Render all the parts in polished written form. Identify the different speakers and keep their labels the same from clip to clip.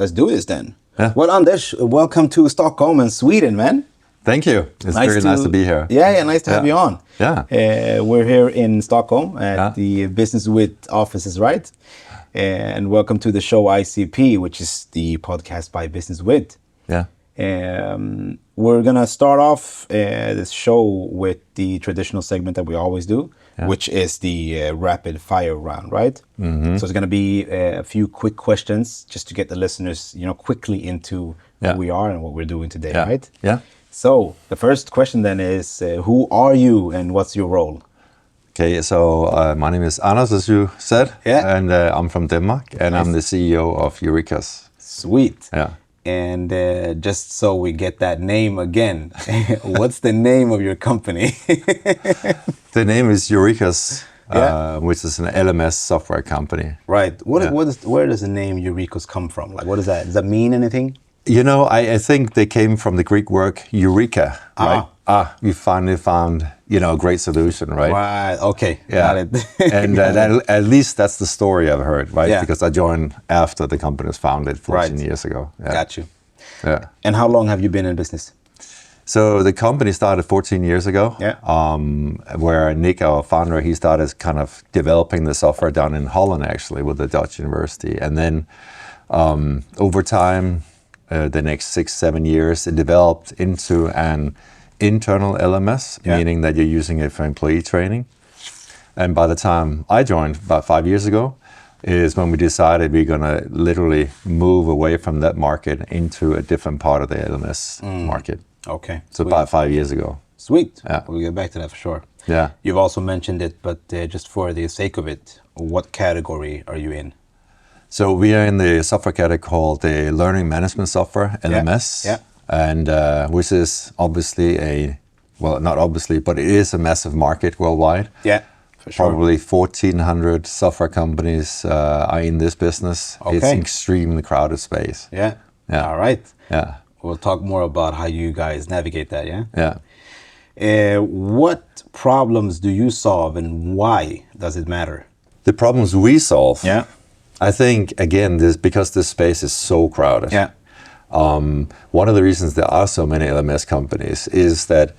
Speaker 1: let's do this then.
Speaker 2: Yeah.
Speaker 1: Well, Anders, welcome to Stockholm and Sweden, man.
Speaker 2: Thank you. It's very nice to be here.
Speaker 1: Yeah, nice to have you on.
Speaker 2: Yeah.
Speaker 1: We're here in Stockholm at the BusinessWith offices, right? And welcome to the show I.C.P, which is the podcast by BusinessWith.
Speaker 2: Yeah.
Speaker 1: We're going to start off this show with the traditional segment that we always do, which is the rapid fire round, right? Mm-hmm. So it's going to be a few quick questions just to get the listeners, quickly into who we are and what we're doing today, right?
Speaker 2: Yeah.
Speaker 1: So the first question then is, who are you and what's your role?
Speaker 2: Okay, so my name is Anders, as you said, and I'm from Denmark, and I'm the CEO of Eurekos.
Speaker 1: Sweet.
Speaker 2: Yeah.
Speaker 1: And just so we get that name again, what's the name of your company?
Speaker 2: The name is Eurekos, which is an LMS software company.
Speaker 1: Right. Where does the name Eurekos come from? Like, what is that? Does that mean anything?
Speaker 2: I think they came from the Greek word eureka, right? We finally found, a great solution, right?
Speaker 1: Right, okay, got it.
Speaker 2: And at least that's the story I've heard, right?
Speaker 1: Yeah.
Speaker 2: Because I joined after the company was founded 14 years ago.
Speaker 1: Yeah. Got you.
Speaker 2: Yeah.
Speaker 1: And how long have you been in business?
Speaker 2: So the company started 14 years ago, where Nick, our founder, he started kind of developing the software down in Holland, actually, with the Dutch university. And then over time, the next 6-7 years, it developed into an internal LMS, meaning that you're using it for employee training. And by the time I joined about 5 years ago, is when we decided we're going to literally move away from that market into a different part of the LMS market.
Speaker 1: Okay.
Speaker 2: So about 5 years ago.
Speaker 1: Sweet.
Speaker 2: Yeah.
Speaker 1: We'll get back to that for sure.
Speaker 2: Yeah.
Speaker 1: You've also mentioned it, but just for the sake of it, what category are you in?
Speaker 2: So we are in the software category called the Learning Management Software, LMS.
Speaker 1: Yeah.
Speaker 2: And which is obviously not obviously, but it is a massive market worldwide.
Speaker 1: Yeah, for sure.
Speaker 2: Probably 1,400 software companies are in this business.
Speaker 1: Okay.
Speaker 2: It's an extremely crowded space.
Speaker 1: Yeah. All right.
Speaker 2: Yeah.
Speaker 1: We'll talk more about how you guys navigate that, yeah?
Speaker 2: Yeah.
Speaker 1: What problems do you solve and why does it matter?
Speaker 2: The problems we solve.
Speaker 1: Yeah.
Speaker 2: I think, again, because this space is so crowded.
Speaker 1: Yeah.
Speaker 2: One of the reasons there are so many LMS companies is that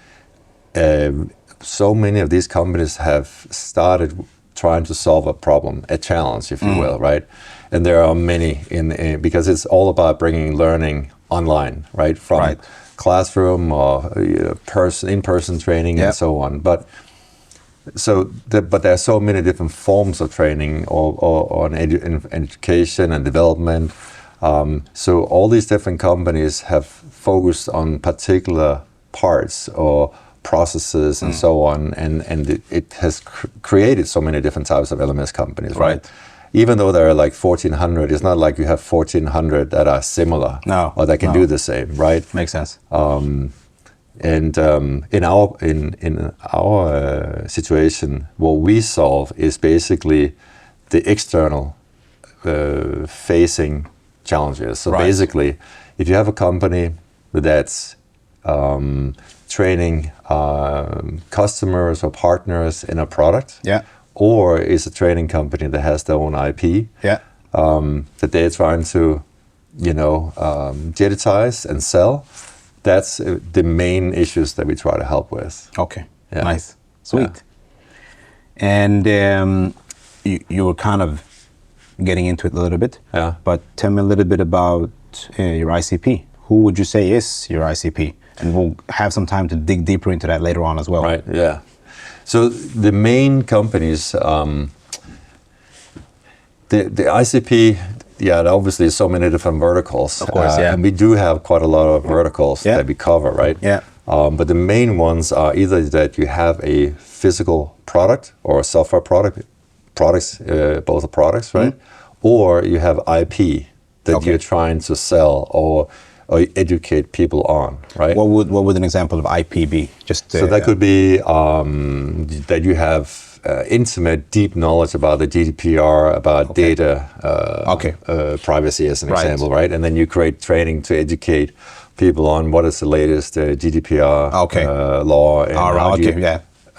Speaker 2: so many of these companies have started trying to solve a problem, a challenge, if you will, right? And there are many because it's all about bringing learning online, right? From classroom or in-person training and so on. But there are so many different forms of training or in education and development. So all these different companies have focused on particular parts or processes and so on, and it has created so many different types of LMS companies, right? Even though there are like 1,400, it's not like you have 1,400 that are similar or that can do the same, right?
Speaker 1: Makes sense.
Speaker 2: And in our situation, what we solve is basically the external facing challenges. So basically, if you have a company that's training customers or partners in a product, or is a training company that has their own IP, that they're trying to, digitize and sell, that's the main issues that we try to help with.
Speaker 1: Okay, nice, sweet. And you were kind of getting into it a little bit, but tell me a little bit about your I.C.P. Who would you say is your I.C.P? And we'll have some time to dig deeper into that later on as well.
Speaker 2: Right, yeah. So the main companies, the I.C.P, obviously so many different verticals.
Speaker 1: Of course,
Speaker 2: and we do have quite a lot of verticals that we cover, right?
Speaker 1: Yeah.
Speaker 2: But the main ones are either that you have a physical product or a software product, both are products, right? Or you have IP that you're trying to sell or educate people on, right?
Speaker 1: What would an example of IP be?
Speaker 2: So that could be that you have intimate, deep knowledge about the GDPR, about data privacy as an example, right? And then you create training to educate people on what is the latest GDPR law.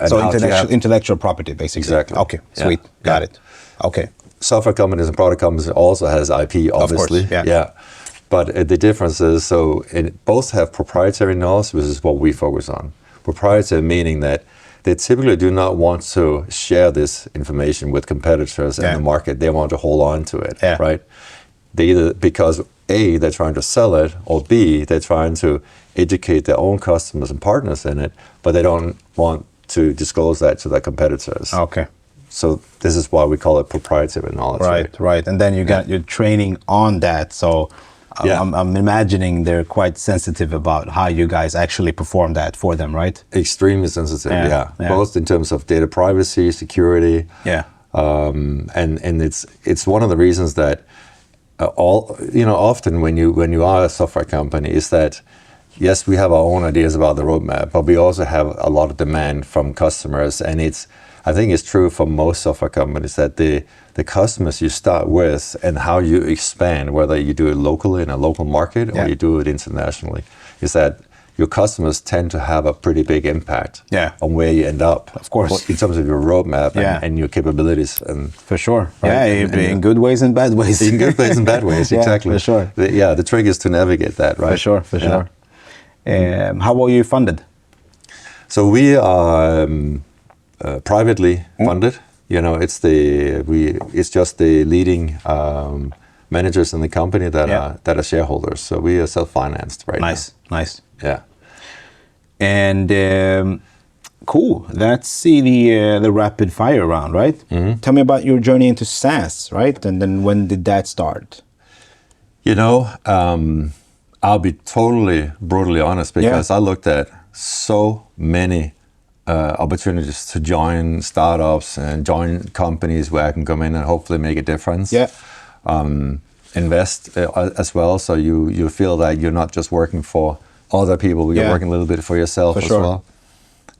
Speaker 2: And
Speaker 1: so intellectual property, basically.
Speaker 2: Exactly.
Speaker 1: Okay, sweet, got it. Okay.
Speaker 2: Software companies and product companies also has IP, obviously.
Speaker 1: Of course,
Speaker 2: But the difference is, so both have proprietary knowledge, which is what we focus on. Proprietary meaning that they typically do not want to share this information with competitors in the market. They want to hold on to it, right? They either, because A, they're trying to sell it, or B, they're trying to educate their own customers and partners in it, but they don't want to disclose that to their competitors.
Speaker 1: Okay.
Speaker 2: So this is why we call it proprietary knowledge.
Speaker 1: Right. And then you got your training on that. So I'm imagining they're quite sensitive about how you guys actually perform that for them, right?
Speaker 2: Extremely sensitive, both in terms of data privacy, security. And it's one of the reasons that often when you are a software company is that, yes, we have our own ideas about the roadmap, but we also have a lot of demand from customers. And I think it's true for most software companies that the customers you start with and how you expand, whether you do it locally in a local market or you do it internationally, is that your customers tend to have a pretty big impact on where you end up.
Speaker 1: Of course.
Speaker 2: In terms of your roadmap and your capabilities. And
Speaker 1: for sure.
Speaker 2: Right?
Speaker 1: In good ways and bad ways.
Speaker 2: In good ways and bad ways, exactly.
Speaker 1: For sure.
Speaker 2: The trick is to navigate that, right?
Speaker 1: For sure. How were you funded?
Speaker 2: So we are privately funded. It's just the leading managers in the company that are shareholders. So we are self-financed right now.
Speaker 1: Nice.
Speaker 2: Yeah.
Speaker 1: And cool. Let's see the rapid fire round, right? Mm-hmm. Tell me about your journey into SaaS, right? And then when did that start?
Speaker 2: I'll be totally brutally honest because I looked at so many opportunities to join startups and join companies where I can come in and hopefully make a difference. Invest as well, so you feel that you're not just working for other people, you're working a little bit for yourself as well.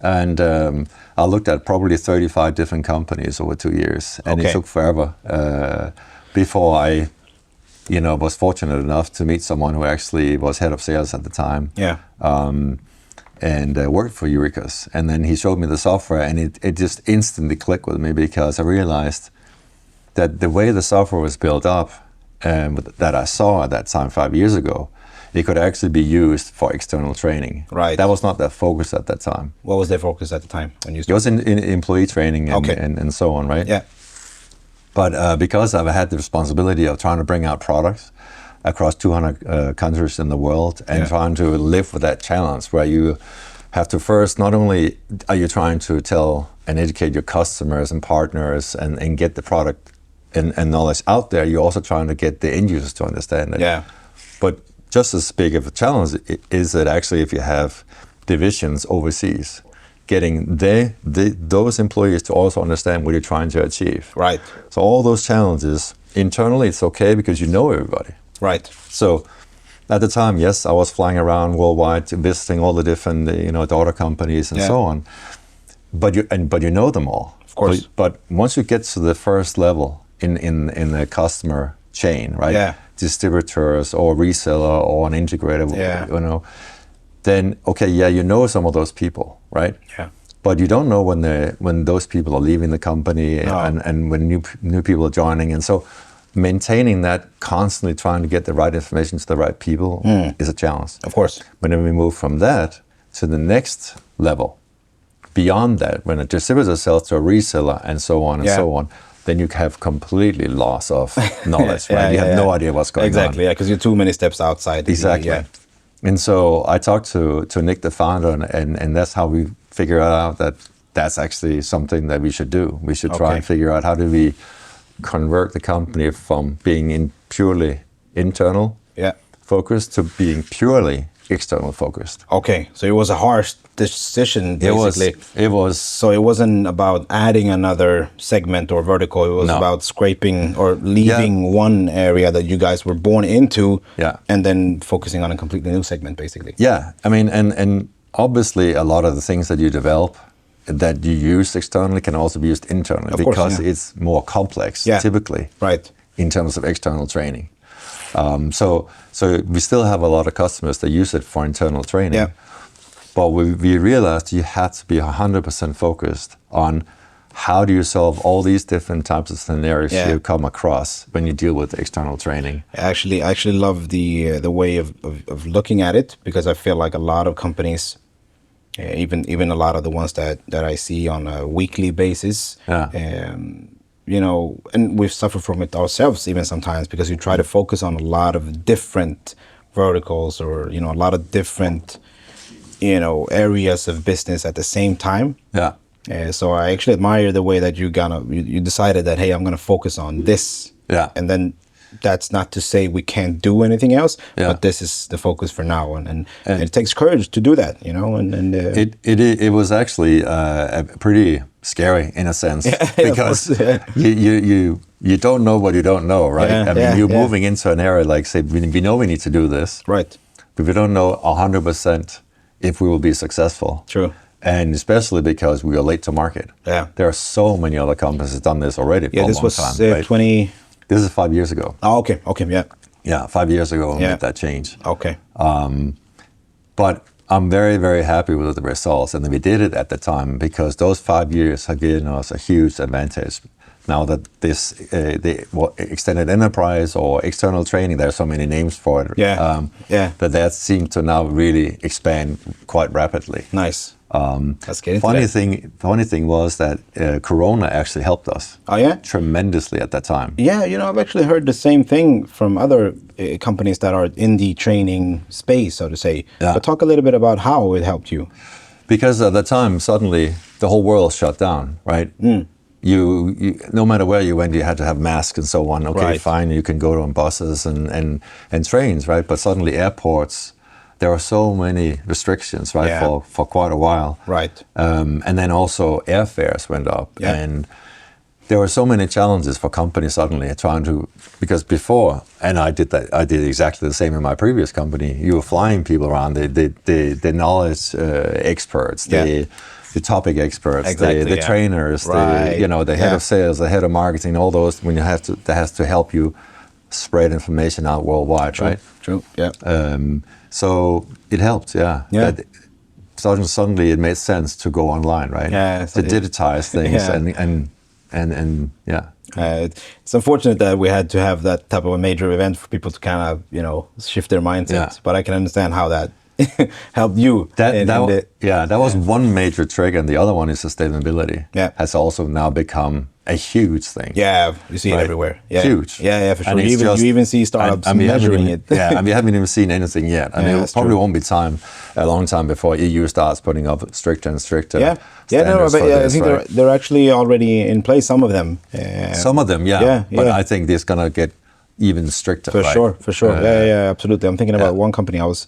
Speaker 2: And I looked at probably 35 different companies over 2 years, and it took forever before I was fortunate enough to meet someone who actually was head of sales at the time. And worked for Eurekos. And then he showed me the software, and it just instantly clicked with me because I realized that the way the software was built up that I saw at that time 5 years ago, it could actually be used for external training.
Speaker 1: Right.
Speaker 2: That was not their focus at that time.
Speaker 1: What was their focus at the time when you started?
Speaker 2: It was in employee training and so on, right?
Speaker 1: Yeah.
Speaker 2: But because I've had the responsibility of trying to bring out products across 200 countries in the world and trying to live with that challenge where you have to first, not only are you trying to tell and educate your customers and partners and get the product and knowledge out there, you're also trying to get the end users to understand it.
Speaker 1: Yeah.
Speaker 2: But just as big of a challenge is that actually if you have divisions overseas, getting those employees to also understand what you're trying to achieve.
Speaker 1: Right.
Speaker 2: So all those challenges, internally it's okay because you know everybody.
Speaker 1: Right.
Speaker 2: So at the time, yes, I was flying around worldwide, visiting all the different, daughter companies and so on. But you know them all,
Speaker 1: of course.
Speaker 2: But once you get to the first level in the customer chain, right?
Speaker 1: Yeah.
Speaker 2: Distributors or reseller or an integrator, then you know some of those people, right?
Speaker 1: Yeah.
Speaker 2: But you don't know when those people are leaving the company and when new people are joining, and so maintaining that, constantly trying to get the right information to the right people is a challenge.
Speaker 1: Of course.
Speaker 2: But then we move from that to the next level. Beyond that, when a distributor sells to a reseller and so on and so on, then you have completely loss of knowledge, right? You have no idea what's going on.
Speaker 1: Exactly, because you're too many steps outside.
Speaker 2: Exactly. And so I talked to Nick, the founder, and that's how we figured out that that's actually something that we should do. We should try and figure out how do we convert the company from being purely internal focused to being purely external focused.
Speaker 1: Okay, so it was a harsh decision, basically.
Speaker 2: It was.
Speaker 1: So it wasn't about adding another segment or vertical. It was about scraping or leaving one area that you guys were born into and then focusing on a completely new segment, basically.
Speaker 2: Yeah, I mean, and obviously a lot of the things that you develop that you use externally can also be used internally because it's more complex, typically, in terms of external training. So we still have a lot of customers that use it for internal training, but we realized you had to be 100% focused on how do you solve all these different types of scenarios you come across when you deal with external training?
Speaker 1: I actually love the way of looking at it, because I feel like a lot of companies, even a lot of the ones that I see on a weekly basis, you know, and we've suffered from it ourselves even sometimes, because you try to focus on a lot of different verticals, or, you know, a lot of different, you know, areas of business at the same time.
Speaker 2: Yeah.
Speaker 1: So I actually admire the way that you decided that, hey, I'm gonna focus on this.
Speaker 2: Yeah.
Speaker 1: And then that's not to say we can't do anything else, but this is the focus for now, and it takes courage to do that, you know. And
Speaker 2: it was actually pretty scary in a sense, because you don't know what you don't know, right? I mean, you're moving into an area like, say, we know we need to do this,
Speaker 1: right?
Speaker 2: But we don't know 100% if we will be successful.
Speaker 1: True.
Speaker 2: And especially because we are late to market.
Speaker 1: Yeah.
Speaker 2: There are so many other companies that done this already for a long time.
Speaker 1: Yeah, this was 20...
Speaker 2: This is 5 years ago.
Speaker 1: Oh, okay, yeah.
Speaker 2: Yeah, 5 years ago we made that change.
Speaker 1: Okay.
Speaker 2: But I'm very, very happy with the results. And we did it at the time because those 5 years have given us a huge advantage. Now that this extended enterprise or external training, there are so many names for it. That seemed to now really expand quite rapidly.
Speaker 1: Nice. Let's get into
Speaker 2: funny thing was that Corona actually helped us.
Speaker 1: Oh yeah,
Speaker 2: tremendously at that time.
Speaker 1: Yeah, you know, I've actually heard the same thing from other companies that are in the training space, so to say. Yeah. But talk a little bit about how it helped you.
Speaker 2: Because at the time, suddenly the whole world shut down, right? You no matter where you went, you had to have masks and so on. Okay, fine, you can go on buses and trains, right? But suddenly airports, there were so many restrictions, right, for quite a while.
Speaker 1: Right.
Speaker 2: And then also airfares went up. Yeah. And there were so many challenges for companies suddenly trying to, because before, and I did exactly the same in my previous company, you were flying people around, the knowledge experts, the topic experts, the trainers, the head of sales, the head of marketing, all those, when you that has to help you spread information out worldwide, right?
Speaker 1: True, yeah.
Speaker 2: So it helped, That suddenly it made sense to go online, right?
Speaker 1: Yeah.
Speaker 2: To digitize things and
Speaker 1: it's unfortunate that we had to have that type of a major event for people to kind of, you know, shift their mindset. Yeah. But I can understand how that helped you.
Speaker 2: That was one major trigger, and the other one is sustainability.
Speaker 1: Yeah.
Speaker 2: Has also now become a huge thing.
Speaker 1: Yeah, you see it everywhere. Yeah.
Speaker 2: Huge.
Speaker 1: Yeah, for sure. You even see startups measuring it.
Speaker 2: And we haven't even seen anything yet. I mean, it probably won't be a long time before EU starts putting up stricter and stricter standards for this,
Speaker 1: I think they're actually already in place, some of them.
Speaker 2: Some of them, But I think this is going to get even stricter.
Speaker 1: For sure. Yeah, absolutely. I'm thinking about one company. I was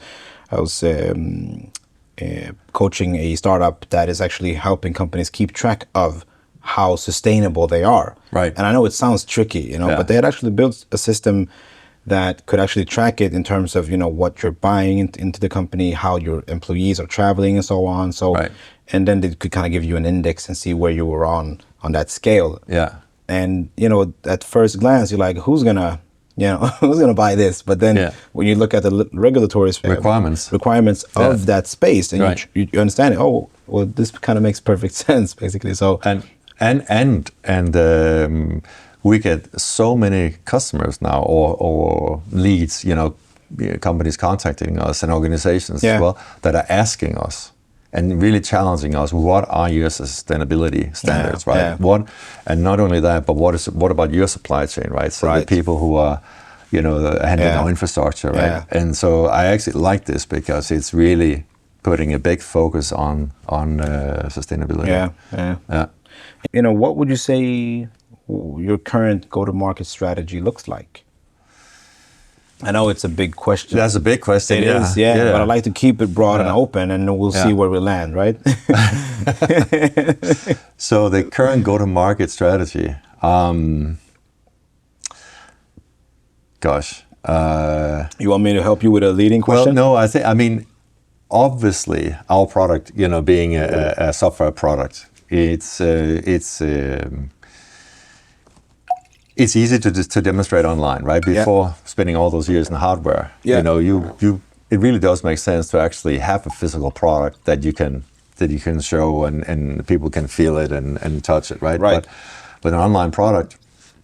Speaker 1: coaching a startup that is actually helping companies keep track of how sustainable they are.
Speaker 2: Right.
Speaker 1: And I know it sounds tricky, you know, but they had actually built a system that could actually track it in terms of, you know, what you're buying into the company, how your employees are traveling and so on. So, and then they could kind of give you an index and see where you were on that scale.
Speaker 2: Yeah.
Speaker 1: And, you know, at first glance, you're like, who's going to buy this? But then when you look at the regulatory requirements of that space, and you understand it, oh, well, this kind of makes perfect sense, basically. So
Speaker 2: and we get so many customers now, or leads, you know, companies contacting us and organizations as well, that are asking us and really challenging us. What are your sustainability standards, right? Yeah. What, and not only that, but what about your supply chain, right? So the people who are, you know, handling our infrastructure, right? Yeah. And so I actually like this because it's really putting a big focus on sustainability.
Speaker 1: Yeah. You know, what would you say your current go-to-market strategy looks like? I know it's a big question.
Speaker 2: That's a big question.
Speaker 1: It is, but I like to keep it broad and open, and we'll see where we land, right?
Speaker 2: So the current go-to-market strategy,
Speaker 1: you want me to help you with a leading question?
Speaker 2: Well, no, I mean, obviously, our product, you know, being a software product, it's easy to demonstrate online, right? Before spending all those years in hardware, you know, it really does make sense to actually have a physical product that you can that you can show and people can feel it and touch it, right?
Speaker 1: Right.
Speaker 2: But an online product,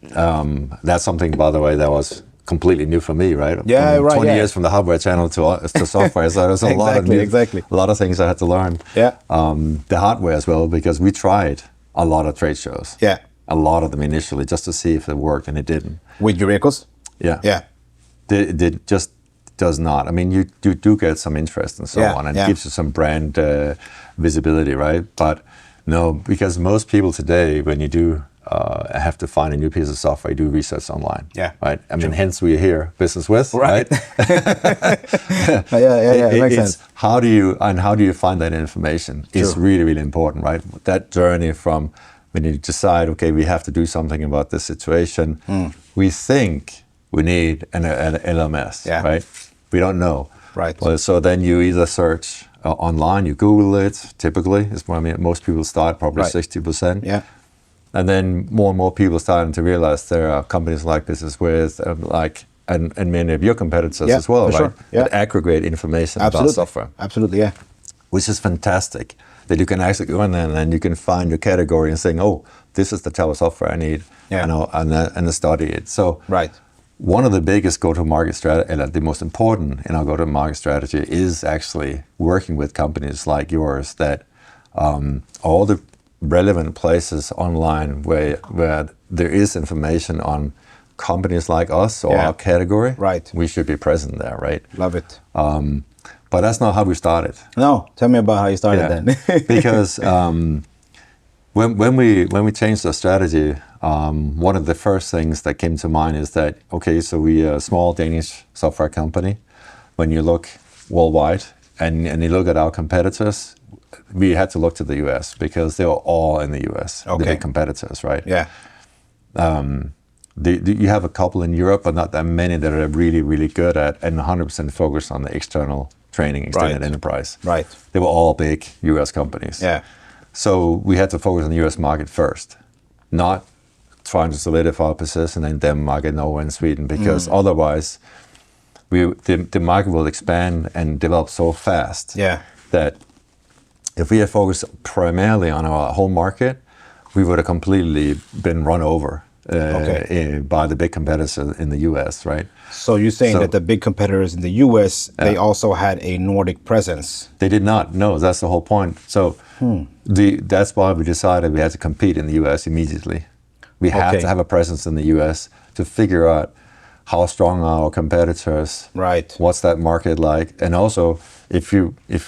Speaker 2: that's something, by the way, that was completely new for me, right?
Speaker 1: Yeah,
Speaker 2: from
Speaker 1: right.
Speaker 2: 20 years from the hardware channel to software, so there's a lot of things I had to learn.
Speaker 1: Yeah.
Speaker 2: The hardware as well, because we tried a lot of trade shows.
Speaker 1: Yeah.
Speaker 2: A lot of them initially, just to see if it worked, and it didn't.
Speaker 1: With Eurekos?
Speaker 2: Yeah.
Speaker 1: Yeah.
Speaker 2: It just does not. I mean, you do get some interest and so on, and it gives you some brand visibility, right? But no, because most people today, when you do have to find a new piece of software, you do research online.
Speaker 1: Yeah.
Speaker 2: Right. I mean, hence we're here, BusinessWith. Right.
Speaker 1: Yeah. It makes sense.
Speaker 2: How do you find that information? Is really, really important, right? That journey from when you decide, okay, we have to do something about this situation. We think we need an LMS, right? We don't know.
Speaker 1: Right.
Speaker 2: Well, so then you either search online, you Google it, typically, is what I mean, most people start, probably 60%.
Speaker 1: Yeah.
Speaker 2: And then more and more people starting to realize there are companies like BusinessWith, and many of your competitors as well, right?
Speaker 1: Sure. Yeah.
Speaker 2: That aggregate information about software.
Speaker 1: Absolutely, yeah.
Speaker 2: Which is fantastic, that you can actually go in and you can find your category and saying, oh, this is the type of software I need, and study it. So one of the biggest go-to-market strategy, and the most important in our go-to-market strategy, is actually working with companies like yours that all the relevant places online where there is information on companies like us or our category, we should be present there, right?
Speaker 1: Love it.
Speaker 2: But that's not how we started.
Speaker 1: No, tell me about how you started then.
Speaker 2: Because when we changed our strategy, one of the first things that came to mind is that, okay, so we're a small Danish software company. When you look worldwide and you look at our competitors, we had to look to the US because they were all in the US, the big competitors, right?
Speaker 1: Yeah.
Speaker 2: You have a couple in Europe, but not that many that are really, really good at and 100% focused on the external training, extended enterprise.
Speaker 1: Right.
Speaker 2: They were all big US companies.
Speaker 1: Yeah.
Speaker 2: So we had to focus on the US market first, not trying to solidify our position in Denmark and Norway and Sweden, because otherwise the market will expand and develop so fast that if we had focused primarily on our home market, we would have completely been run over by the big competitors in the US, right?
Speaker 1: So you're saying that the big competitors in the US, they also had a Nordic presence?
Speaker 2: They did not. No, that's the whole point. So that's why we decided we had to compete in the US immediately. We had to have a presence in the US to figure out how strong are our competitors, what's that market like, and also if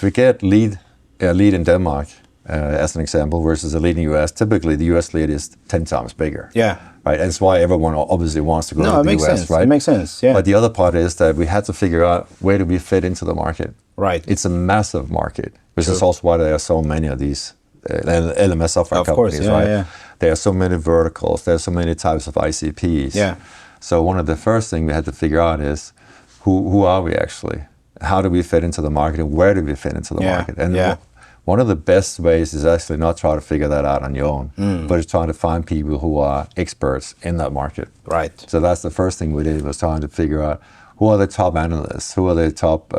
Speaker 2: we get a lead in Denmark, as an example, versus a lead in the US, typically the US lead is 10 times bigger.
Speaker 1: Yeah.
Speaker 2: Right. That's why everyone obviously wants to go to the US,
Speaker 1: sense.
Speaker 2: right?
Speaker 1: It makes sense. Yeah.
Speaker 2: But the other part is that we had to figure out where do we fit into the market.
Speaker 1: Right.
Speaker 2: It's a massive market, which is also why there are so many of these LMS software companies, right? Yeah. There are so many verticals. There are so many types of I.C.Ps.
Speaker 1: Yeah.
Speaker 2: So one of the first things we had to figure out is who are we actually? How do we fit into the market, and where do we fit into the market? And one of the best ways is actually not try to figure that out on your own, but it's trying to find people who are experts in that market.
Speaker 1: Right.
Speaker 2: So that's the first thing we did, was trying to figure out who are the top analysts, who are the top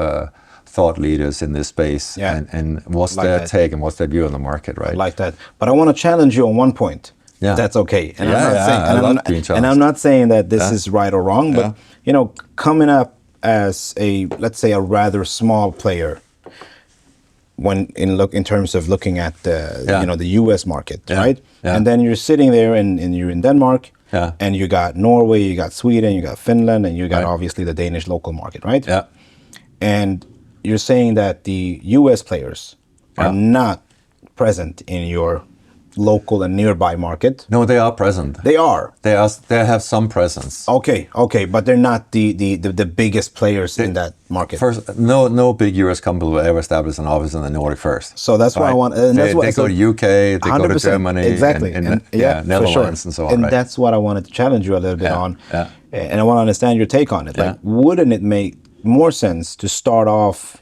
Speaker 2: thought leaders in this space, and what's their take and what's their view on the market, right?
Speaker 1: I like that. But I want to challenge you on one point. Yeah. That's okay. And I'm not saying that this is right or wrong, but coming up as let's say a rather small player, when in terms of looking at the US market, right? Yeah. And then you're sitting there and you're in Denmark, and you got Norway, you got Sweden, you got Finland, and you got obviously the Danish local market, right?
Speaker 2: Yeah.
Speaker 1: And you're saying that the US players are not present in your local and nearby market.
Speaker 2: No, they are present.
Speaker 1: They are.
Speaker 2: They have some presence.
Speaker 1: Okay, but they're not the biggest players in that market.
Speaker 2: First, no big US company will ever establish an office in the Nordic first.
Speaker 1: So that's why I want. And
Speaker 2: they go to UK, they go to Germany, and Netherlands, and so on.
Speaker 1: And that's what I wanted to challenge you a little bit on. Yeah. And I want to understand your take on it. Like, wouldn't it make more sense to start off,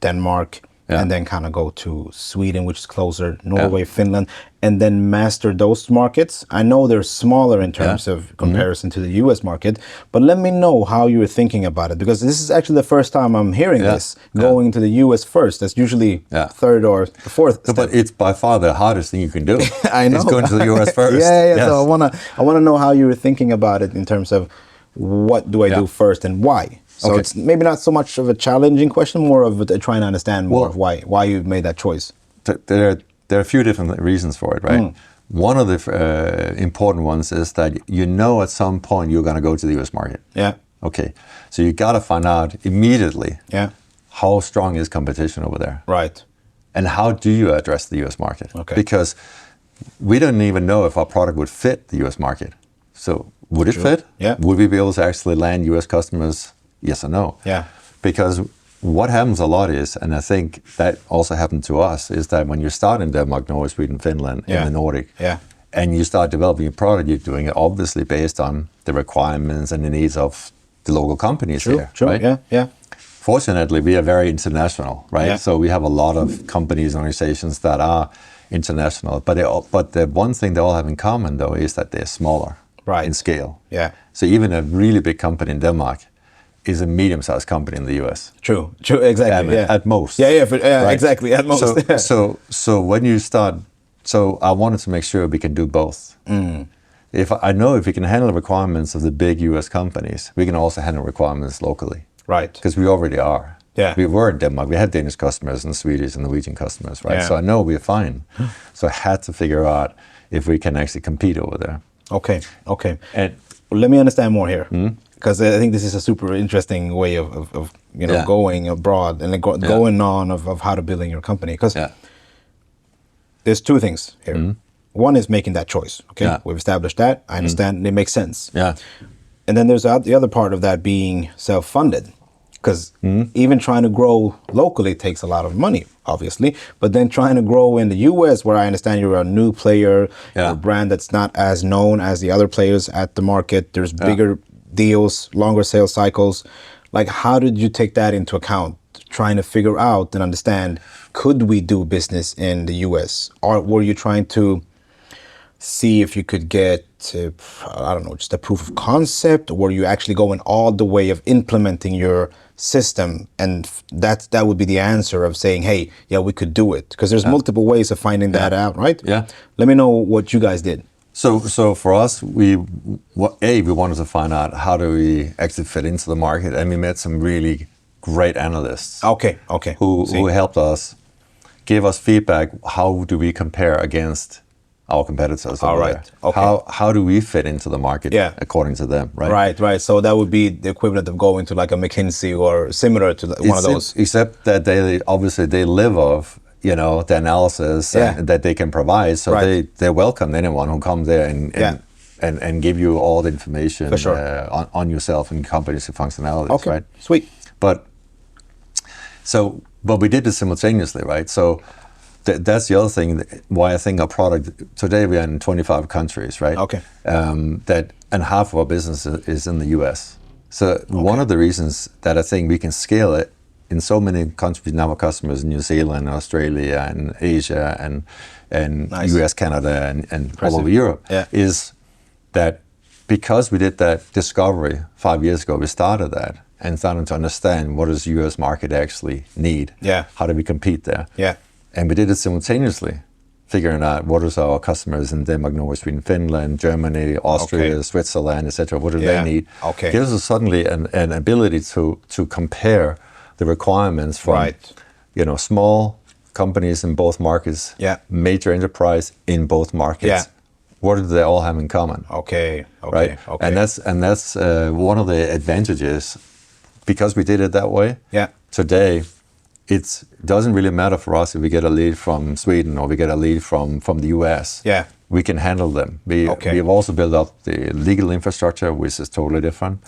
Speaker 1: Denmark, and then kind of go to Sweden, which is closer, Norway, Finland, and then master those markets? I know they're smaller in terms of comparison to the US market, but let me know how you're thinking about it, because this is actually the first time I'm hearing this, going to the US first. That's usually third or fourth step.
Speaker 2: But it's by far the hardest thing you can do.
Speaker 1: I know.
Speaker 2: It's going to the US first.
Speaker 1: Yes. So I wanna know how you were thinking about it in terms of what do I do first and why. So it's maybe not so much of a challenging question, more of trying to understand more of why you made that choice.
Speaker 2: There are a few different reasons for it, right? One of the important ones is that at some point you're going to go to the US market.
Speaker 1: Yeah.
Speaker 2: Okay. So you got to find out immediately how strong is competition over there.
Speaker 1: Right.
Speaker 2: And how do you address the US market?
Speaker 1: Okay.
Speaker 2: Because we don't even know if our product would fit the US market. So would it fit?
Speaker 1: Yeah.
Speaker 2: Would we be able to actually land US customers? Yes or no?
Speaker 1: Yeah.
Speaker 2: Because what happens a lot is, and I think that also happened to us, is that when you start in Denmark, Norway, Sweden, Finland, in the Nordic, and you start developing a product, you're doing it obviously based on the requirements and the needs of the local companies here, right?
Speaker 1: Yeah.
Speaker 2: Fortunately, we are very international, right? Yeah. So we have a lot of companies and organizations that are international, but the one thing they all have in common, though, is that they're smaller in scale.
Speaker 1: Yeah.
Speaker 2: So even a really big company in Denmark is a medium-sized company in the US.
Speaker 1: True, exactly.
Speaker 2: At most.
Speaker 1: Right? Exactly, at most.
Speaker 2: So when you start, I wanted to make sure we can do both. If we can handle the requirements of the big US companies, we can also handle requirements locally.
Speaker 1: Right.
Speaker 2: Because we already are.
Speaker 1: Yeah.
Speaker 2: We were in Denmark. We had Danish customers and Swedish and Norwegian customers, right? Yeah. So I know we're fine. So I had to figure out if we can actually compete over there.
Speaker 1: Okay. And let me understand more here. Because I think this is a super interesting way of going abroad and going on of how to building your company. Because there's two things here. One is making that choice. Okay, we've established that. I understand. It makes sense.
Speaker 2: Yeah.
Speaker 1: And then there's the other part of that being self-funded. Because even trying to grow locally takes a lot of money, obviously. But then trying to grow in the US, where I understand you're a new player, you're a brand that's not as known as the other players at the market. There's bigger deals, longer sales cycles. Like, how did you take that into account, trying to figure out and understand, could we do business in the US? Or were you trying to see if you could get, just a proof of concept? Or were you actually going all the way of implementing your system, and that would be the answer of saying, hey, we could do it? Because there's multiple ways of finding that out, right?
Speaker 2: Yeah.
Speaker 1: Let me know what you guys did.
Speaker 2: So for us, we wanted to find out how do we actually fit into the market, and we met some really great analysts.
Speaker 1: Okay.
Speaker 2: Who helped us, gave us feedback. How do we compare against our competitors over there? Okay. How do we fit into the market according to them, right? Right.
Speaker 1: So that would be the equivalent of going to like a McKinsey or similar to one of those.
Speaker 2: Except that they live off the analysis that they can provide. So they welcome anyone who comes there and give you all the information on yourself and companies and functionalities, right?
Speaker 1: Sweet.
Speaker 2: But we did this simultaneously, right? So that's the other thing why I think our product, today we are in 25 countries, right?
Speaker 1: Okay.
Speaker 2: And half of our business is in the US. So one of the reasons that I think we can scale it in so many countries now, our customers in New Zealand, Australia, and Asia, and US, Canada, and all over Europe, is that because we did that discovery 5 years ago, we started that and started to understand what does the US market actually need? How do we compete there? And we did it simultaneously, figuring out what is our customers in Denmark, Norway, Sweden, Finland, Germany, Austria, Switzerland, etc. What do they need? Gives us suddenly an ability to compare the requirements from small companies in both markets, major enterprise in both markets. What do they all have in common? Right? And that's one of the advantages, because we did it that way. Today, it doesn't really matter for us if we get a lead from Sweden or we get a lead from the US. We can handle them. We have also built up the legal infrastructure, which is totally different.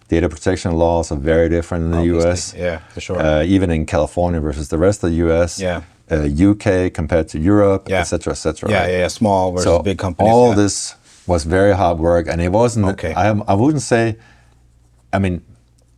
Speaker 2: Data protection laws are very different in the US.
Speaker 1: For sure.
Speaker 2: Even in California versus the rest of the US. UK compared to Europe, etc., etc.
Speaker 1: Small versus big companies.
Speaker 2: All this was very hard work, and it wasn't. I wouldn't say. I mean,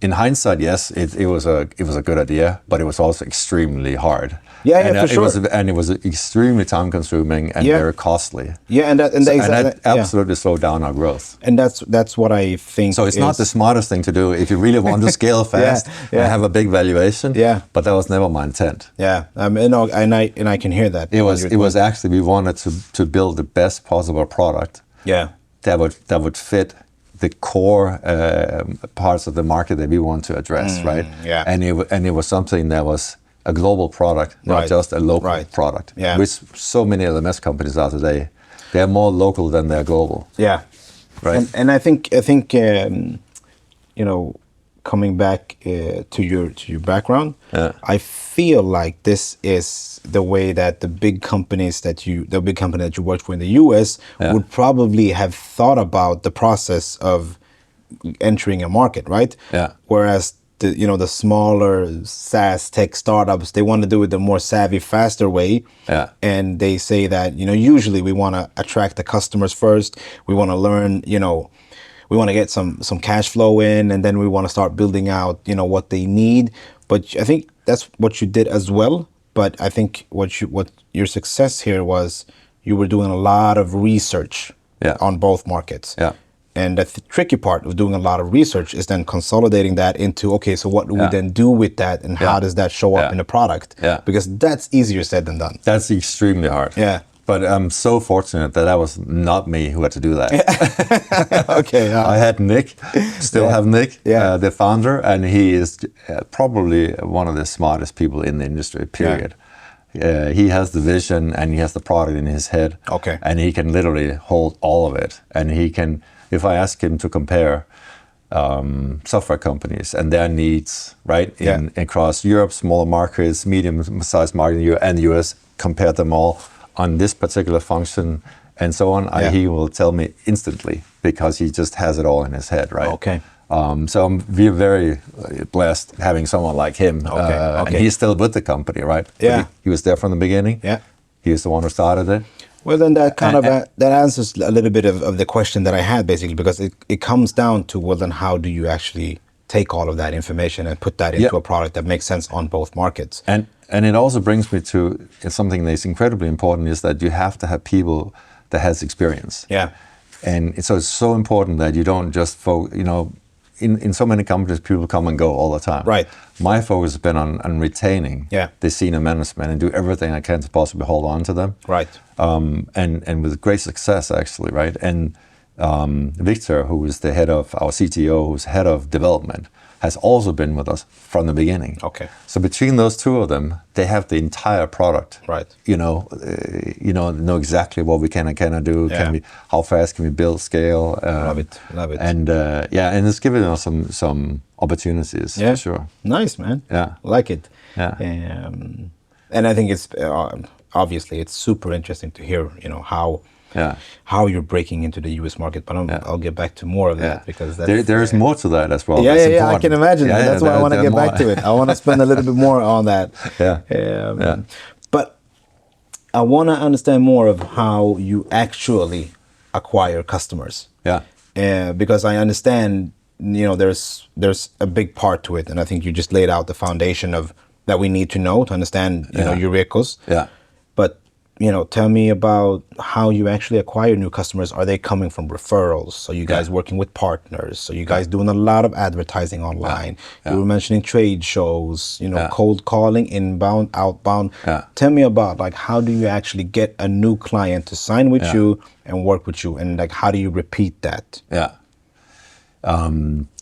Speaker 2: in hindsight, yes, it was a good idea, but it was also extremely hard.
Speaker 1: Yeah, for sure.
Speaker 2: It was extremely time consuming and very costly.
Speaker 1: Yeah, and
Speaker 2: that absolutely slowed down our growth.
Speaker 1: And that's what I think.
Speaker 2: So it's not the smartest thing to do if you really want to scale fast and have a big valuation.
Speaker 1: Yeah,
Speaker 2: but that was never my intent.
Speaker 1: Yeah, and I can hear that.
Speaker 2: It was actually, we wanted to build the best possible product.
Speaker 1: Yeah,
Speaker 2: that would fit the core parts of the market that we want to address, right?
Speaker 1: Yeah,
Speaker 2: and it was something that was a global product, not just a local product.
Speaker 1: Yeah,
Speaker 2: which so many LMS companies are today, they're more local than they're global.
Speaker 1: Yeah,
Speaker 2: right.
Speaker 1: And I think coming back to your background, I feel like this is the way that the big company that you worked for in the US would probably have thought about the process of entering a market, right?
Speaker 2: Yeah.
Speaker 1: Whereas the smaller SaaS tech startups, they want to do it the more savvy, faster way.
Speaker 2: Yeah.
Speaker 1: And they say that, usually we want to attract the customers first. We want to learn, we want to get some cash flow in, and then we want to start building out, what they need. But I think that's what you did as well. But I think what your success here was, you were doing a lot of research on both markets.
Speaker 2: Yeah.
Speaker 1: And the tricky part of doing a lot of research is then consolidating that into, okay, so what do we then do with that, and how does that show up in the product?
Speaker 2: Yeah.
Speaker 1: Because that's easier said than done.
Speaker 2: That's extremely hard.
Speaker 1: Yeah.
Speaker 2: But I'm so fortunate that was not me who had to do that.
Speaker 1: Okay.
Speaker 2: I had Nick, still have Nick, the founder, and he is probably one of the smartest people in the industry, period. He has the vision and he has the product in his head.
Speaker 1: Okay.
Speaker 2: And he can literally hold all of it. And he can, if I ask him to compare software companies and their needs, right, across Europe, smaller markets, medium-sized market, and the US, compare them all on this particular function and so on, he will tell me instantly, because he just has it all in his head, right?
Speaker 1: Okay.
Speaker 2: So we're very blessed having someone like him. And he's still with the company, right?
Speaker 1: Yeah.
Speaker 2: He was there from the beginning.
Speaker 1: Yeah.
Speaker 2: He was the one who started it.
Speaker 1: Well, then that kind of that answers a little bit of the question that I had, basically, because it comes down to, well, then how do you actually take all of that information and put that into a product that makes sense on both markets?
Speaker 2: And it also brings me to something that's incredibly important, is that you have to have people that has experience.
Speaker 1: Yeah.
Speaker 2: And so it's so important that you don't just in so many companies, people come and go all the time.
Speaker 1: Right.
Speaker 2: My focus has been on retaining the senior management and do everything I can to possibly hold on to them.
Speaker 1: Right.
Speaker 2: And with great success, actually, right? And Victor, who is the head of our CTO, who's head of development, has also been with us from the beginning.
Speaker 1: Okay.
Speaker 2: So between those two of them, they have the entire product.
Speaker 1: Right.
Speaker 2: Know exactly what we can and cannot do.
Speaker 1: Yeah.
Speaker 2: How fast can we build, scale?
Speaker 1: Love it.
Speaker 2: And and it's giving us some opportunities.
Speaker 1: Yeah.
Speaker 2: For sure.
Speaker 1: Nice, man.
Speaker 2: Yeah.
Speaker 1: Like it.
Speaker 2: Yeah.
Speaker 1: And I think it's obviously it's super interesting to hear, how you're breaking into the US market. But I'll get back to more of that, because
Speaker 2: there's more to that as well.
Speaker 1: Yeah, I can imagine. That's why I want to get back to it. I want to spend a little bit more on that. But I want to understand more of how you actually acquire customers.
Speaker 2: Yeah.
Speaker 1: Because I understand, there's a big part to it, and I think you just laid out the foundation of that we need to know to understand, Eurekos.
Speaker 2: Yeah.
Speaker 1: But tell me about how you actually acquire new customers. Are they coming from referrals? So you guys working with partners? So you guys doing a lot of advertising online? You were mentioning trade shows, cold calling, inbound, outbound. Tell me about, how do you actually get a new client to sign with you and work with you, and how do you repeat that?
Speaker 2: Yeah.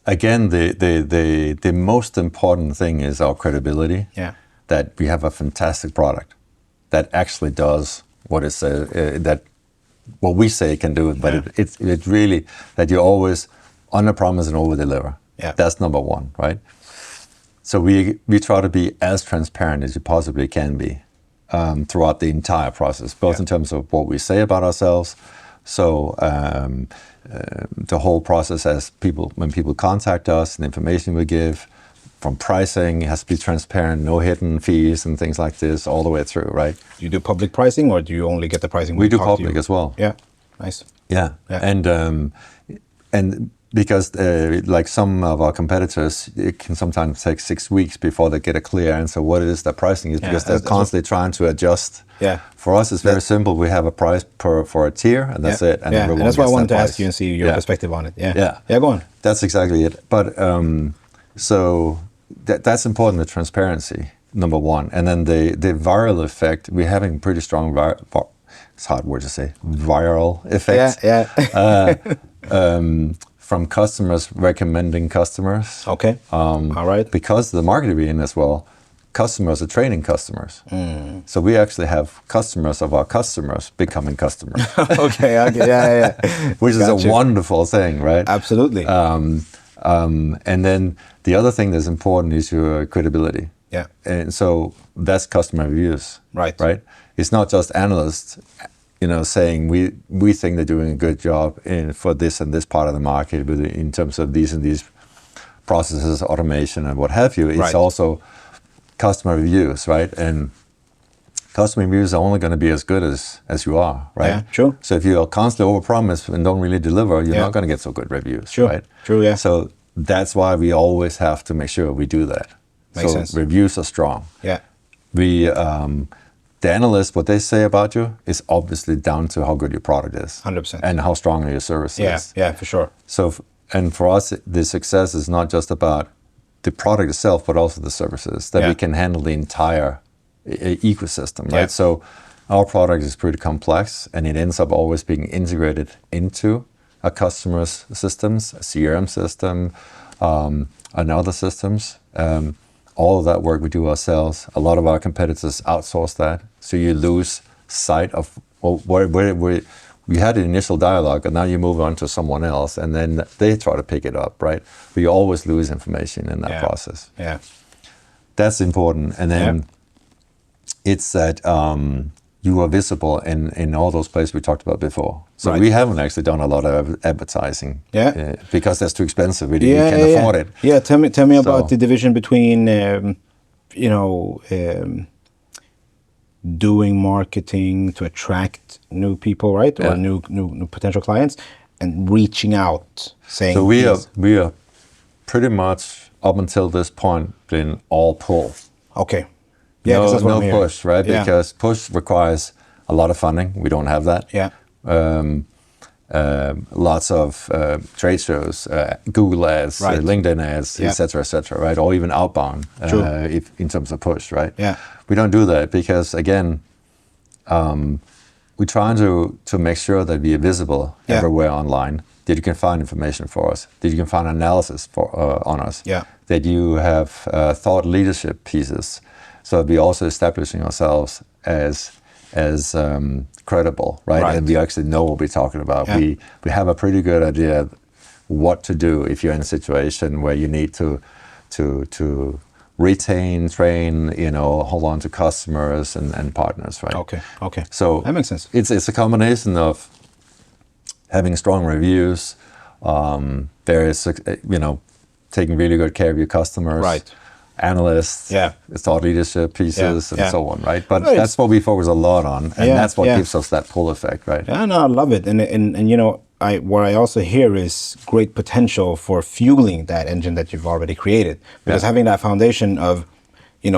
Speaker 2: Again, the most important thing is our credibility.
Speaker 1: Yeah.
Speaker 2: That we have a fantastic product that actually does what it says, what we say it can do, but it's really that you always under promise and over deliver.
Speaker 1: Yeah.
Speaker 2: That's number one, right? So we try to be as transparent as you possibly can be throughout the entire process, both in terms of what we say about ourselves. So the whole process when people contact us, and the information we give, from pricing, it has to be transparent, no hidden fees and things like this all the way through, right?
Speaker 1: Do you do public pricing, or do you only get the pricing?
Speaker 2: We do public as well.
Speaker 1: Yeah, nice.
Speaker 2: Yeah. And because like some of our competitors, it can sometimes take 6 weeks before they get a clear answer what it is their pricing is, because they're constantly trying to adjust.
Speaker 1: Yeah.
Speaker 2: For us, it's very simple. We have a price for a tier, and that's it. And
Speaker 1: and that's why I wanted to ask you and see your perspective on it. Yeah, go on.
Speaker 2: That's exactly it. But so that's important, the transparency, number one. And then the viral effect, we're having pretty strong, it's a hard word to say, viral effects. From customers recommending customers.
Speaker 1: Okay. All right.
Speaker 2: Because the market we're in as well, customers are training customers. So we actually have customers of our customers becoming customers.
Speaker 1: Okay. Yeah.
Speaker 2: Which is a wonderful thing, right?
Speaker 1: Absolutely.
Speaker 2: And then the other thing that's important is your credibility.
Speaker 1: Yeah.
Speaker 2: And so that's customer reviews.
Speaker 1: Right.
Speaker 2: It's not just analysts, saying we think they're doing a good job for this and this part of the market in terms of these and these processes, automation, and what have you. It's also customer reviews, right? And customer reviews are only going to be as good as you are, right?
Speaker 1: Yeah, true.
Speaker 2: So if you are constantly overpromise and don't really deliver, you're not going to get so good reviews, right?
Speaker 1: True, yeah.
Speaker 2: So that's why we always have to make sure we do that.
Speaker 1: Makes sense.
Speaker 2: Reviews are strong.
Speaker 1: Yeah.
Speaker 2: The analysts, what they say about you is obviously down to how good your product is.
Speaker 1: 100%.
Speaker 2: And how strong your service is.
Speaker 1: Yeah, for sure.
Speaker 2: So, and for us, the success is not just about the product itself, but also the services, that we can handle the entire ecosystem, right?
Speaker 1: Yeah.
Speaker 2: So our product is pretty complex, and it ends up always being integrated into a customer's systems, a CRM system, and other systems. All of that work we do ourselves. A lot of our competitors outsource that. So you lose sight of where we had an initial dialogue, and now you move on to someone else, and then they try to pick it up, right? But you always lose information in that process.
Speaker 1: Yeah.
Speaker 2: That's important. And then it's that you are visible in all those places we talked about before. So we haven't actually done a lot of advertising because that's too expensive. We can't afford it.
Speaker 1: Yeah, tell me about the division between, doing marketing to attract new people, right? Or new potential clients, and reaching out, saying...
Speaker 2: So we are pretty much, up until this point, been all pull.
Speaker 1: Okay. Yeah,
Speaker 2: no push, right? Yeah. Because push requires a lot of funding. We don't have that.
Speaker 1: Yeah.
Speaker 2: Lots of trade shows, Google ads, LinkedIn ads, et cetera, right? Or even outbound, in terms of push, right?
Speaker 1: Yeah.
Speaker 2: We don't do that because, again, we're trying to make sure that we are visible everywhere online, that you can find information for us, that you can find analysis on us, that you have thought leadership pieces. So we're also establishing ourselves as credible, right? And we actually know what we're talking about. We have a pretty good idea what to do if you're in a situation where you need to retain, train, hold on to customers and partners, right?
Speaker 1: Okay.
Speaker 2: So
Speaker 1: that makes sense.
Speaker 2: It's a combination of having strong reviews. There is, taking really good care of your customers.
Speaker 1: Right.
Speaker 2: Analysts, thought leadership pieces, and so on, right? But that's what we focus a lot on, and that's what gives us that pull effect, right?
Speaker 1: Yeah, no, I love it, and what I also hear is great potential for fueling that engine that you've already created, because having that foundation of,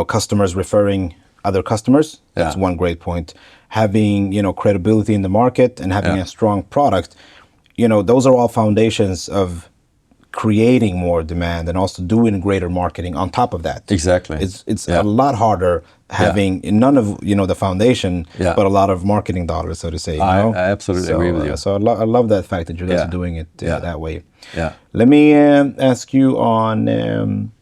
Speaker 1: customers referring other customers, that's one great point. Having credibility in the market and having a strong product, those are all foundations of creating more demand and also doing greater marketing on top of that.
Speaker 2: Exactly.
Speaker 1: It's a lot harder having none of the foundation, but a lot of marketing dollars, so to say.
Speaker 2: I absolutely agree with you.
Speaker 1: So I love that fact that you guys are doing it that way.
Speaker 2: Yeah.
Speaker 1: Let me ask you on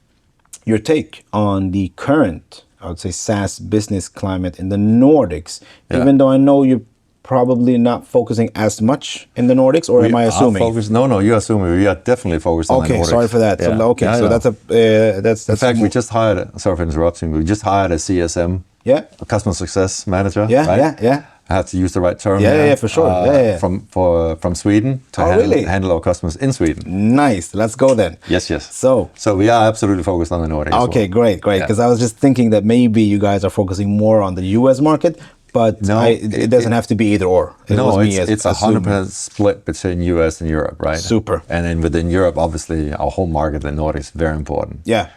Speaker 1: your take on the current, I would say, SaaS business climate in the Nordics. Even though I know you're probably not focusing as much in the Nordics, or am I assuming?
Speaker 2: No, you're assuming. We are definitely focused on the Nordics.
Speaker 1: Okay, sorry for that.
Speaker 2: Yeah.
Speaker 1: So that's
Speaker 2: in fact, we just hired, sorry for interrupting, we just hired a CSM, a customer success manager, right?
Speaker 1: Yeah.
Speaker 2: I have to use the right term.
Speaker 1: Yeah, for sure.
Speaker 2: From Sweden to handle our customers in Sweden.
Speaker 1: Nice. Let's go then.
Speaker 2: Yes.
Speaker 1: So
Speaker 2: we are absolutely focused on the Nordics.
Speaker 1: Okay, great. Because I was just thinking that maybe you guys are focusing more on the US market, But
Speaker 2: No,
Speaker 1: it doesn't have to be either or.
Speaker 2: It's 100% split between US and Europe, right?
Speaker 1: Super.
Speaker 2: And then within Europe, obviously, our home market, the Nordics, is very important.
Speaker 1: Yeah.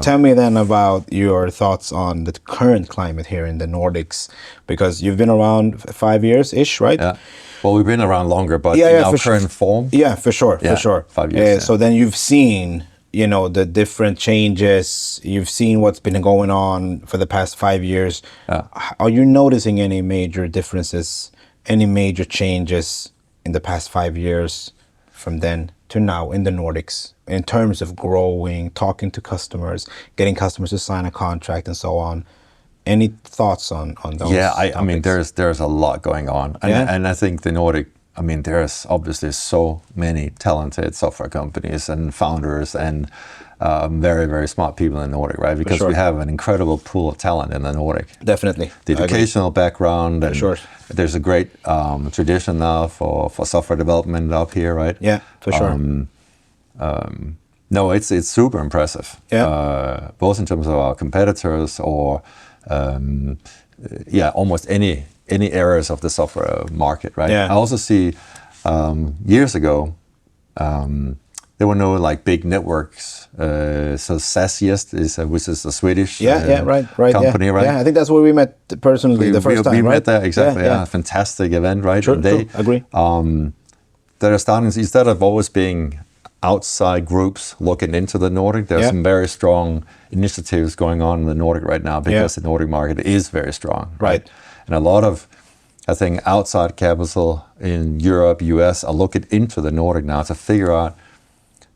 Speaker 1: Tell me then about your thoughts on the current climate here in the Nordics, because you've been around 5 years-ish, right?
Speaker 2: Yeah. Well, we've been around longer, but in our current form.
Speaker 1: Yeah, for sure.
Speaker 2: 5 years.
Speaker 1: So then you've seen, the different changes. You've seen what's been going on for the past 5 years. Are you noticing any major differences, any major changes in the past 5 years from then to now in the Nordics in terms of growing, talking to customers, getting customers to sign a contract and so on? Any thoughts on those?
Speaker 2: Yeah, I mean, there's a lot going on. And I think the Nordic, I mean, there's obviously so many talented software companies and founders and very, very smart people in the Nordic, right? Because we have an incredible pool of talent in the Nordic.
Speaker 1: Definitely.
Speaker 2: The educational background. And there's a great tradition now for software development up here, right?
Speaker 1: Yeah, for sure.
Speaker 2: No, it's super impressive.
Speaker 1: Yeah.
Speaker 2: Both in terms of our competitors or almost any areas of the software market, right?
Speaker 1: Yeah.
Speaker 2: I also see years ago there were no like big networks. So SaaS which is a Swedish company, right?
Speaker 1: Yeah, I think that's where we met personally the first time,
Speaker 2: we
Speaker 1: right?
Speaker 2: met there, exactly. Yeah, fantastic event, right?
Speaker 1: True,
Speaker 2: and they
Speaker 1: agree.
Speaker 2: They're starting, instead of always being outside groups looking into the Nordic, there's some very strong initiatives going on in the Nordic right now because the Nordic market is very strong.
Speaker 1: Right.
Speaker 2: And a lot of, I think, outside capital in Europe, US are looking into the Nordic now to figure out,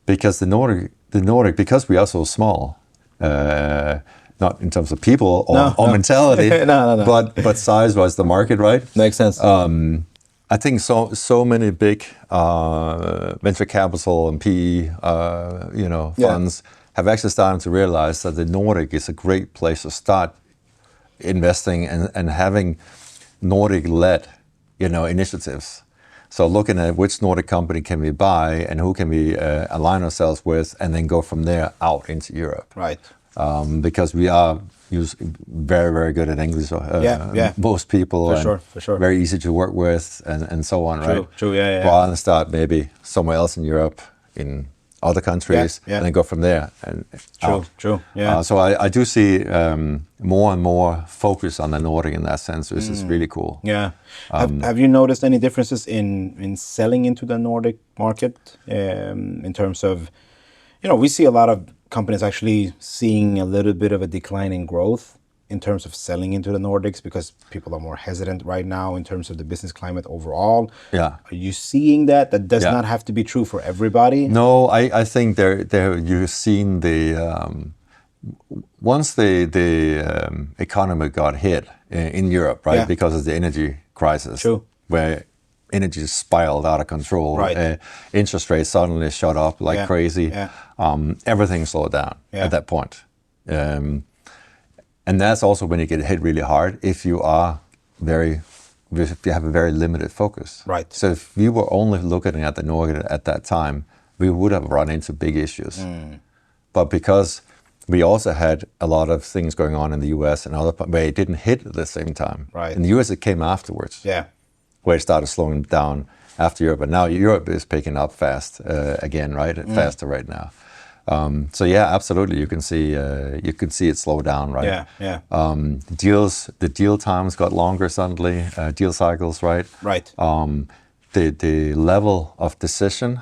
Speaker 2: because the Nordic, because we are so small, not in terms of people or mentality, but size-wise the market, right?
Speaker 1: Makes sense.
Speaker 2: I think so many big venture capital and PE, funds have actually started to realize that the Nordic is a great place to start investing and having Nordic-led, initiatives. So looking at which Nordic company can we buy and who can we align ourselves with, and then go from there out into Europe.
Speaker 1: Right.
Speaker 2: Because we are very, very good at English. Most people.
Speaker 1: For sure.
Speaker 2: Very easy to work with and so on, right?
Speaker 1: True, yeah.
Speaker 2: Rather than start maybe somewhere else in Europe, in other countries, and then go from there. And
Speaker 1: True, yeah.
Speaker 2: So I do see more and more focus on the Nordic in that sense, which is really cool.
Speaker 1: Yeah. Have you noticed any differences in selling into the Nordic market in terms of, we see a lot of companies actually seeing a little bit of a decline in growth in terms of selling into the Nordics because people are more hesitant right now in terms of the business climate overall.
Speaker 2: Yeah.
Speaker 1: Are you seeing that? That does not have to be true for everybody.
Speaker 2: No, I think you've seen once the economy got hit in Europe, right? Because of the energy crisis. Where energy spiraled out of control.
Speaker 1: Right.
Speaker 2: Interest rates suddenly shot up like crazy. Everything slowed down at that point. And that's also when you get hit really hard if you have a very limited focus.
Speaker 1: Right.
Speaker 2: So if we were only looking at the Nordic at that time, we would have run into big issues. But because we also had a lot of things going on in the US and where it didn't hit at the same time.
Speaker 1: Right.
Speaker 2: In the US, it came afterwards.
Speaker 1: Yeah.
Speaker 2: Where it started slowing down after Europe. But now Europe is picking up fast again, right? Faster right now. So yeah, absolutely. You can see it slow down, right?
Speaker 1: Yeah.
Speaker 2: The deal times got longer suddenly. Deal cycles, right?
Speaker 1: Right.
Speaker 2: The level of decision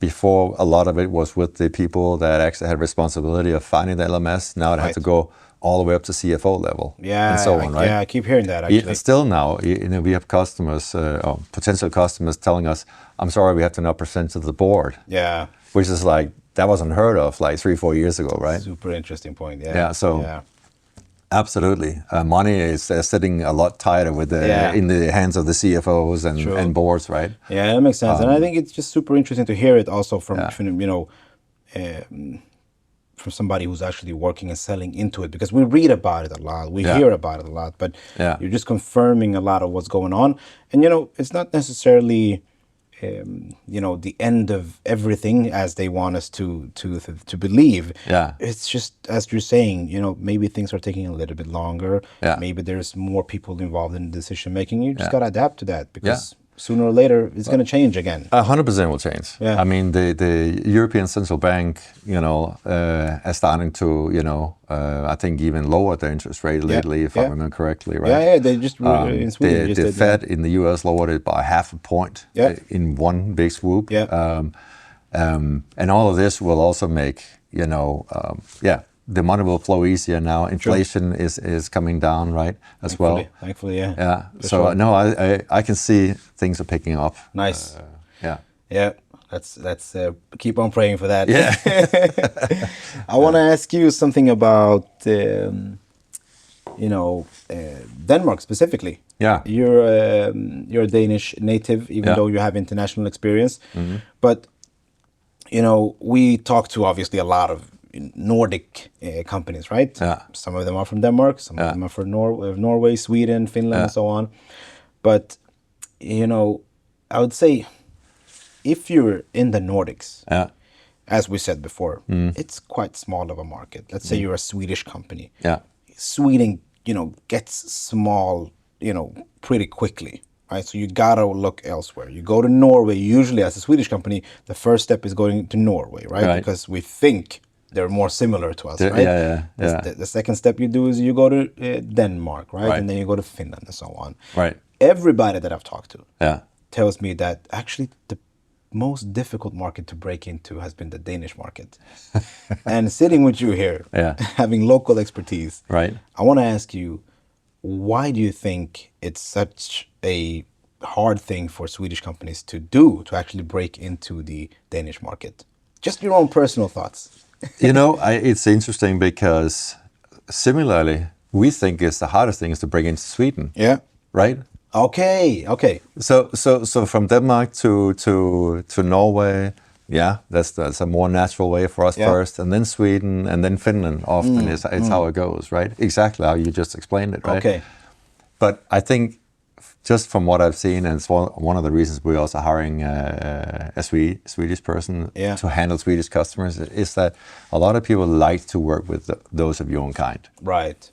Speaker 2: before, a lot of it was with the people that actually had responsibility of finding the LMS. Now it had to go all the way up to CFO level, and so on, right?
Speaker 1: Yeah, I keep hearing that actually.
Speaker 2: Still now, we have customers, or potential customers telling us, "I'm sorry, we have to now present to the board."
Speaker 1: Yeah.
Speaker 2: Which is like, that was unheard of like 3-4 years ago, right?
Speaker 1: Super interesting point.
Speaker 2: Yeah. Absolutely. Money is sitting a lot tighter in the hands of the CFOs and boards, right?
Speaker 1: Yeah, that makes sense. And I think it's just super interesting to hear it also from from somebody who's actually working and selling into it, because we read about it a lot, we hear about it a lot, but you're just confirming a lot of what's going on. And it's not necessarily the end of everything as they want us to believe.
Speaker 2: Yeah.
Speaker 1: It's just, as you're saying, maybe things are taking a little bit longer.
Speaker 2: Yeah.
Speaker 1: Maybe there's more people involved in decision making. You just
Speaker 2: Yeah.
Speaker 1: got to adapt to that, because sooner or later it's going to change again.
Speaker 2: 100% will change.
Speaker 1: Yeah.
Speaker 2: I mean, the European Central Bank, is starting to, I think even lower the interest rate lately, if I remember correctly, right?
Speaker 1: Yeah, they just in Sweden.
Speaker 2: The Fed in the US lowered it by 0.5 point in one big swoop.
Speaker 1: Yeah.
Speaker 2: And all of this will also make, the money will flow easier now. Inflation is coming down, right, as well.
Speaker 1: Thankfully, yeah.
Speaker 2: Yeah.
Speaker 1: For
Speaker 2: So
Speaker 1: sure.
Speaker 2: no, I can see things are picking up.
Speaker 1: Nice.
Speaker 2: Yeah.
Speaker 1: Let's keep on praying for that.
Speaker 2: Yeah.
Speaker 1: I want to ask you something about Denmark specifically.
Speaker 2: Yeah.
Speaker 1: You're a Danish native, even though you have international experience. Mm-hmm. But we talk to obviously a lot of Nordic companies, right?
Speaker 2: Yeah.
Speaker 1: Some of them are from Denmark, some of them are from Norway, Sweden, Finland, and so on. But I would say, if you're in the Nordics, as we said before, it's quite small of a market. Let's say you're a Swedish company.
Speaker 2: Yeah.
Speaker 1: Sweden, gets small, pretty quickly, right? So you gotta look elsewhere. You go to Norway. Usually, as a Swedish company, the first step is going to Norway, right? Because we think they're more similar to us, right?
Speaker 2: Yeah.
Speaker 1: The second step you do is you go to Denmark, right? And then you go to Finland and so on.
Speaker 2: Right.
Speaker 1: Everybody that I've talked to tells me that actually the most difficult market to break into has been the Danish market. And sitting with you here, having local expertise,
Speaker 2: right?
Speaker 1: I want to ask you, why do you think it's such a hard thing for Swedish companies to do, to actually break into the Danish market? Just your own personal thoughts.
Speaker 2: It's interesting because similarly, we think it's the hardest thing is to break into Sweden.
Speaker 1: Yeah.
Speaker 2: Right?
Speaker 1: Okay.
Speaker 2: So from Denmark to Norway, that's a more natural way for us first, and then Sweden, and then Finland. Often it's how it goes, right? Exactly how you just explained it, right?
Speaker 1: Okay.
Speaker 2: But I think, just from what I've seen, and it's one of the reasons we're also hiring a Swedish person to handle Swedish customers, is that a lot of people like to work with those of your own kind.
Speaker 1: Right.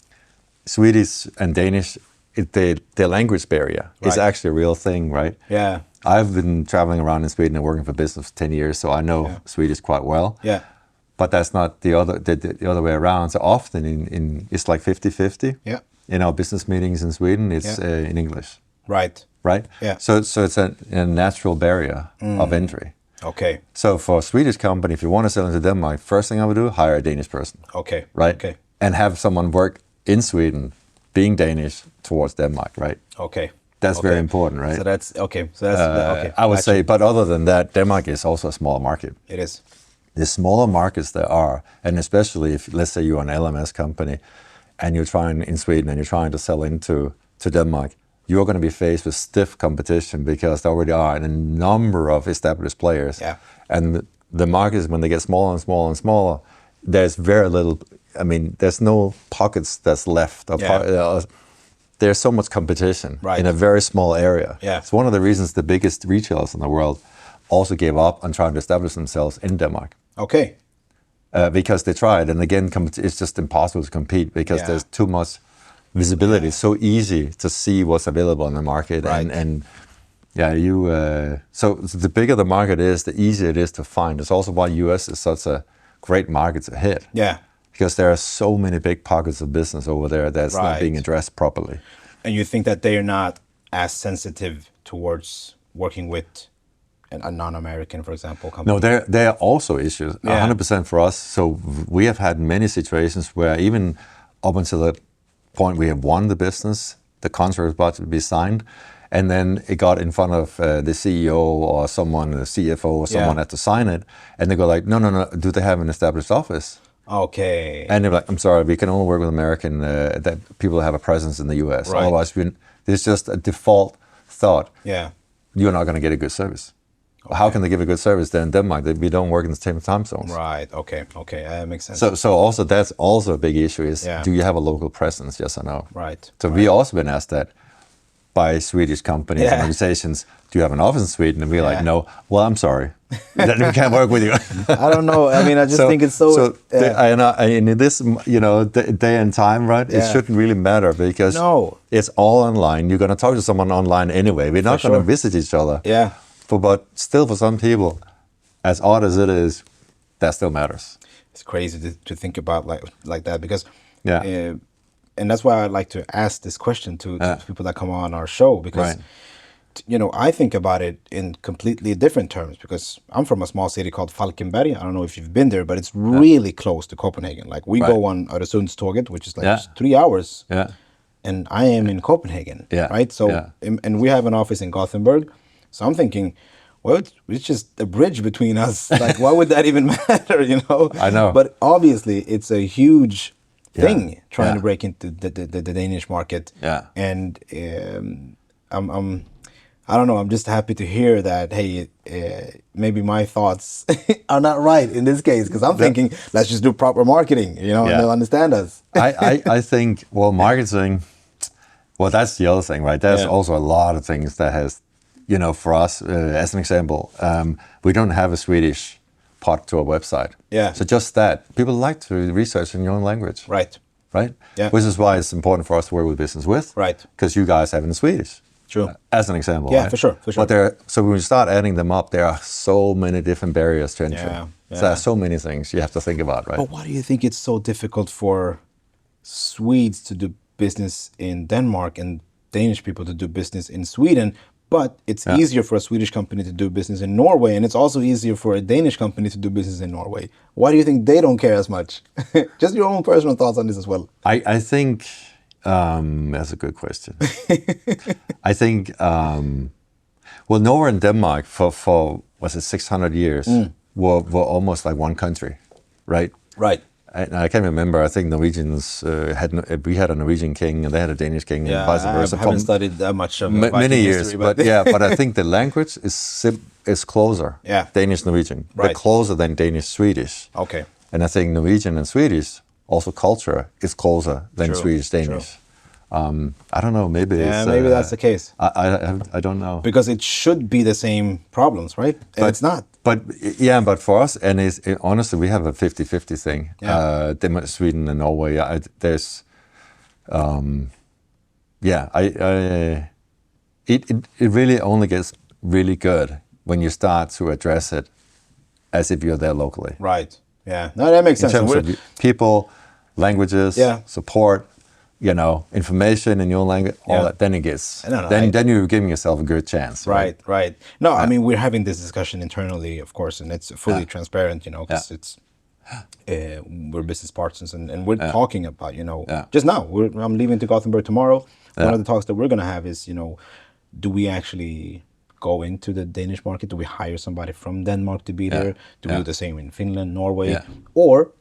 Speaker 2: Swedish and Danish, the language barrier is actually a real thing, right?
Speaker 1: Yeah.
Speaker 2: I've been traveling around in Sweden and working for business for 10 years, so I know Swedish quite well.
Speaker 1: Yeah.
Speaker 2: But that's not the other way around. So often it's like 50-50.
Speaker 1: Yeah.
Speaker 2: In our business meetings in Sweden, it's in English.
Speaker 1: Right.
Speaker 2: Yeah. So it's a natural barrier of entry.
Speaker 1: Okay.
Speaker 2: So for a Swedish company, if you want to sell into Denmark, first thing I would do, hire a Danish person.
Speaker 1: Okay.
Speaker 2: Right?
Speaker 1: Okay.
Speaker 2: And have someone work in Sweden, being Danish, towards Denmark, right?
Speaker 1: Okay.
Speaker 2: That's very important, right?
Speaker 1: So that's okay. Okay.
Speaker 2: I would say, but other than that, Denmark is also a small market.
Speaker 1: It is.
Speaker 2: The smaller markets there are, and especially if, let's say, you're an LMS company, and you're trying in Sweden and you're trying to sell into Denmark, you're going to be faced with stiff competition, because there already are a number of established players.
Speaker 1: Yeah.
Speaker 2: And the markets, when they get smaller and smaller and smaller, there's very little. I mean, there's no pockets that's left. There's so much competition in a very small area.
Speaker 1: Yeah.
Speaker 2: It's one of the reasons the biggest retailers in the world also gave up on trying to establish themselves in Denmark.
Speaker 1: Okay.
Speaker 2: Because they tried, and again, it's just impossible to compete, because there's too much visibility. It's so easy to see what's available in the market, so the bigger the market is, the easier it is to find. It's also why US is such a great market to hit.
Speaker 1: Yeah.
Speaker 2: Because there are so many big pockets of business over there that's not being addressed properly.
Speaker 1: And you think that they are not as sensitive towards working with a non-American, for example, company?
Speaker 2: No, there are also issues, 100% for us. So we have had many situations where, even up until the point we have won the business, the contract was about to be signed, and then it got in front of the CEO or someone, the CFO or someone had to sign it, and they go like, no, do they have an established office?
Speaker 1: Okay.
Speaker 2: And they're like, I'm sorry, we can only work with American, that people have a presence in the US.
Speaker 1: Right.
Speaker 2: Otherwise, there's just a default thought.
Speaker 1: Yeah.
Speaker 2: You're not going to get a good service. Okay. How can they give a good service there in Denmark? We don't work in the same time zones.
Speaker 1: Right. Okay. That makes sense.
Speaker 2: So also that's also a big issue is, do you have a local presence? Yes or no?
Speaker 1: Right.
Speaker 2: So we also been asked that. by Swedish companies and organizations. Do you have an office in Sweden? And we're like, no. Well, I'm sorry. Then we can't work with you.
Speaker 1: I don't know. I mean, I just think it's so.
Speaker 2: In this, day and time, right? It shouldn't really matter because it's all online. You're going to talk to someone online anyway. We're not going to visit each other.
Speaker 1: Yeah.
Speaker 2: But still, for some people, as odd as it is, that still matters.
Speaker 1: It's crazy to think about like that because, and that's why I like to ask this question to people that come on our show because. I think about it in completely different terms because I'm from a small city called Falkenberg. I don't know if you've been there, but it's really close to Copenhagen. Like we go on Öresundståget, which is like 3 hours, and I am in Copenhagen, right? So, and we have an office in Gothenburg. So I'm thinking, well, it's just a bridge between us. Like, why would that even matter,
Speaker 2: I know.
Speaker 1: But obviously, it's a huge thing trying to break into the Danish market.
Speaker 2: Yeah.
Speaker 1: And I don't know. I'm just happy to hear that. Hey, maybe my thoughts are not right in this case because I'm thinking let's just do proper marketing, and they'll understand us.
Speaker 2: I think marketing. Well, that's the other thing, right? There's also a lot of things that has, for us as an example, we don't have a Swedish part to our website.
Speaker 1: Yeah.
Speaker 2: So just that people like to research in your own language.
Speaker 1: Right.
Speaker 2: Right.
Speaker 1: Yeah.
Speaker 2: Which is why it's important for us to work with BusinessWith.
Speaker 1: Right.
Speaker 2: Because you guys have it in Swedish.
Speaker 1: True.
Speaker 2: As an example.
Speaker 1: Yeah,
Speaker 2: right?
Speaker 1: for sure.
Speaker 2: But so when we start adding them up, there are so many different barriers to entry.
Speaker 1: Yeah.
Speaker 2: So there are so many things you have to think about, right?
Speaker 1: But why do you think it's so difficult for Swedes to do business in Denmark and Danish people to do business in Sweden? But it's easier for a Swedish company to do business in Norway, and it's also easier for a Danish company to do business in Norway. Why do you think they don't care as much? Just your own personal thoughts on this as well.
Speaker 2: I think that's a good question. I think, Norway and Denmark for was it 600 years were almost like one country, right?
Speaker 1: Right.
Speaker 2: I can't remember. I think Norwegians we had a Norwegian king and they had a Danish king and vice versa.
Speaker 1: I haven't studied that much of
Speaker 2: many years,
Speaker 1: history,
Speaker 2: but I think the language is closer.
Speaker 1: Yeah.
Speaker 2: Danish Norwegian.
Speaker 1: Right.
Speaker 2: They're closer than Danish Swedish.
Speaker 1: Okay.
Speaker 2: And I think Norwegian and Swedish also culture is closer than Swedish Danish. I don't know. Maybe
Speaker 1: maybe that's the case.
Speaker 2: I don't know
Speaker 1: because it should be the same problems, right? And it's not.
Speaker 2: But for us, and honestly, we have a 50-50 thing. Denmark, Sweden, and Norway. It really only gets really good when you start to address it as if you're there locally.
Speaker 1: Right. Yeah. No, that makes sense.
Speaker 2: In terms of people, languages, support. Information in your language, all that, then it gets, then you're giving yourself a good chance.
Speaker 1: Right. No, I mean, we're having this discussion internally, of course, and it's fully transparent, because it's, we're business partners and we're talking about, just now, I'm leaving to Gothenburg tomorrow. One of the talks that we're going to have is, do we actually go into the Danish market? Do we hire somebody from Denmark to be there? Do we do the same in Finland, Norway? Or,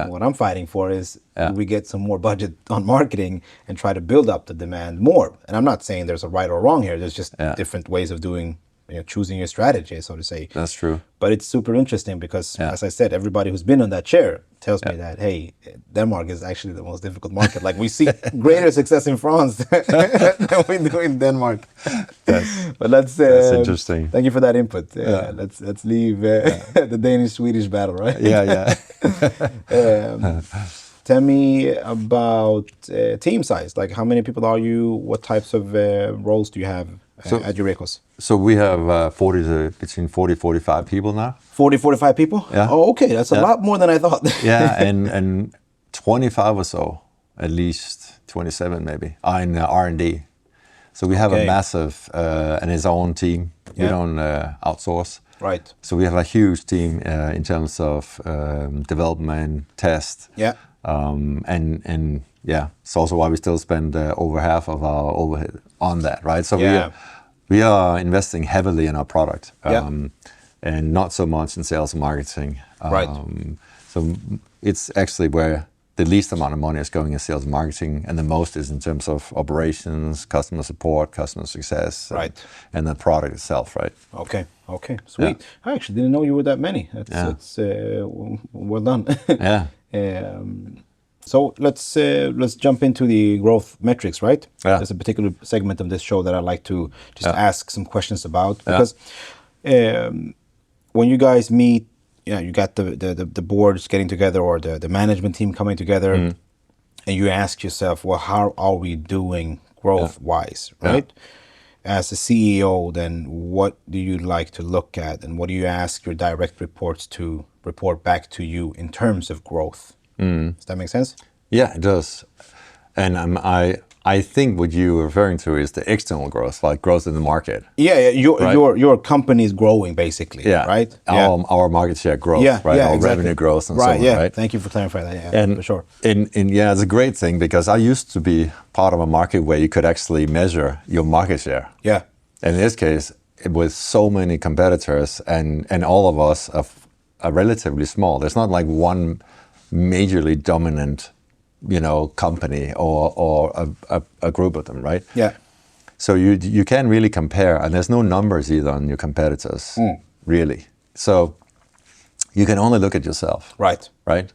Speaker 1: what I'm fighting for is we get some more budget on marketing and try to build up the demand more. And I'm not saying there's a right or wrong here. There's just different ways of doing, choosing your strategy, so to say.
Speaker 2: That's true.
Speaker 1: But it's super interesting because, as I said, everybody who's been on that chair tells me that, hey, Denmark is actually the most difficult market. Like we see greater success in France than we do in Denmark. But that's
Speaker 2: interesting.
Speaker 1: Thank you for that input. Let's leave the Danish-Swedish battle, right?
Speaker 2: Yeah.
Speaker 1: Tell me about team size. Like how many people are you? What types of roles do you have at Eurekos?
Speaker 2: So we have between 40-45 people now.
Speaker 1: 40-45 people?
Speaker 2: Yeah.
Speaker 1: Oh, okay. That's a lot more than I thought.
Speaker 2: and 25 or so, at least 27 maybe, are in R&D. So we have a massive and his own team. We don't outsource.
Speaker 1: Right.
Speaker 2: So we have a huge team in terms of development, test.
Speaker 1: Yeah.
Speaker 2: It's also why we still spend over half of our overhead on that, right? So we are investing heavily in our product, and not so much in sales and marketing.
Speaker 1: Right.
Speaker 2: So it's actually where the least amount of money is going in sales and marketing, and the most is in terms of operations, customer support, customer success, and the product itself, right?
Speaker 1: Okay, sweet. I actually didn't know you were that many. That's well done. So let's jump into the growth metrics, right?
Speaker 2: Yeah.
Speaker 1: There's a particular segment of this show that I'd like to just ask some questions about, because when you guys meet, you got the boards getting together, or the management team coming together, and you ask yourself, well, how are we doing growth-wise, right? As a CEO, then what do you like to look at, and what do you ask your direct reports to report back to you in terms of growth? Does that make sense?
Speaker 2: Yeah, it does. And I think what you're referring to is the external growth, like growth in the market.
Speaker 1: Yeah, your company is growing, basically.
Speaker 2: Yeah,
Speaker 1: right.
Speaker 2: Our market share growth, right? Our revenue growth and so on, right?
Speaker 1: Thank you for clarifying that. Yeah,
Speaker 2: and
Speaker 1: for sure.
Speaker 2: And it's a great thing, because I used to be part of a market where you could actually measure your market share.
Speaker 1: Yeah.
Speaker 2: And in this case, with so many competitors, and all of us are relatively small. There's not like one majorly dominant, company or a group of them, right?
Speaker 1: Yeah.
Speaker 2: So you can't really compare, and there's no numbers either on your competitors, really. So you can only look at yourself.
Speaker 1: Right.
Speaker 2: Right.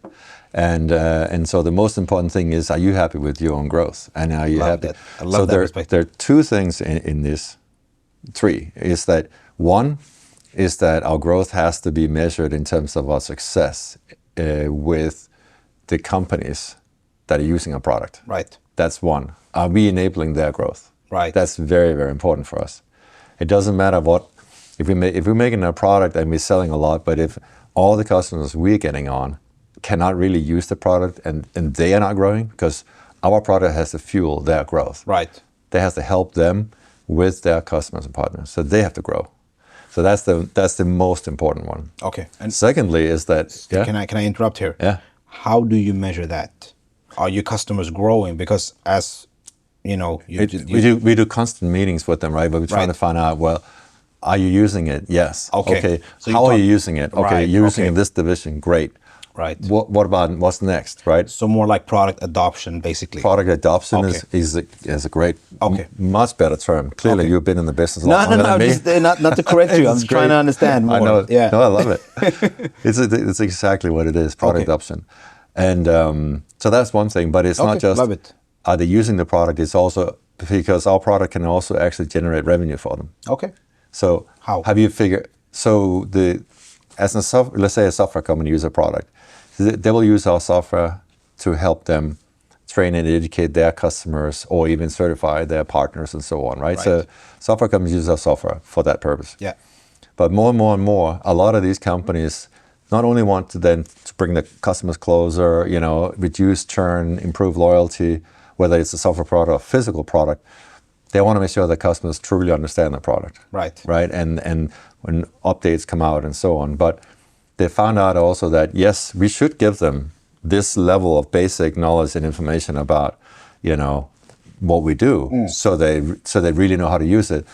Speaker 2: And so the most important thing is, are you happy with your own growth? And are you happy?
Speaker 1: That. I love that perspective.
Speaker 2: There are two things in this three. Is that one is that our growth has to be measured in terms of our success with the companies that are using our product.
Speaker 1: Right.
Speaker 2: That's one. Are we enabling their growth?
Speaker 1: Right.
Speaker 2: That's very, very important for us. It doesn't matter if we're making a product and we're selling a lot, but if all the customers we're getting on cannot really use the product, and they are not growing, because our product has to fuel their growth.
Speaker 1: Right.
Speaker 2: They have to help them with their customers and partners, so they have to grow. So that's the most important one.
Speaker 1: Okay. And
Speaker 2: secondly is that
Speaker 1: can I interrupt here?
Speaker 2: Yeah.
Speaker 1: How do you measure that? Are your customers growing? Because as
Speaker 2: we do constant meetings with them, right? But we're trying to find out, well, are you using it? Yes.
Speaker 1: Okay.
Speaker 2: So how are you using it? Okay, you're using it in this division. Great.
Speaker 1: Right.
Speaker 2: What about what's next? Right.
Speaker 1: So more like product adoption, basically.
Speaker 2: Product adoption is a great, much better term. Clearly, you've been in the business a lot longer than me.
Speaker 1: Just, not to correct you. I'm just trying to understand more.
Speaker 2: I know.
Speaker 1: Yeah.
Speaker 2: No, I love it. It's exactly what it is. Product adoption, and so that's one thing. But it's not just
Speaker 1: love it.
Speaker 2: Are they using the product? It's also because our product can also actually generate revenue for them.
Speaker 1: Okay.
Speaker 2: So
Speaker 1: how
Speaker 2: have you figured? So let's say a software company uses a product. They will use our software to help them train and educate their customers, or even certify their partners and so on, right? So software companies use our software for that purpose.
Speaker 1: Yeah.
Speaker 2: But more and more, a lot of these companies not only want to bring the customers closer, reduce churn, improve loyalty, whether it's a software product or physical product, they want to make sure that customers truly understand the product.
Speaker 1: Right.
Speaker 2: Right. And when updates come out and so on. But they found out also that, yes, we should give them this level of basic knowledge and information about, what we do, so they really know how to use it.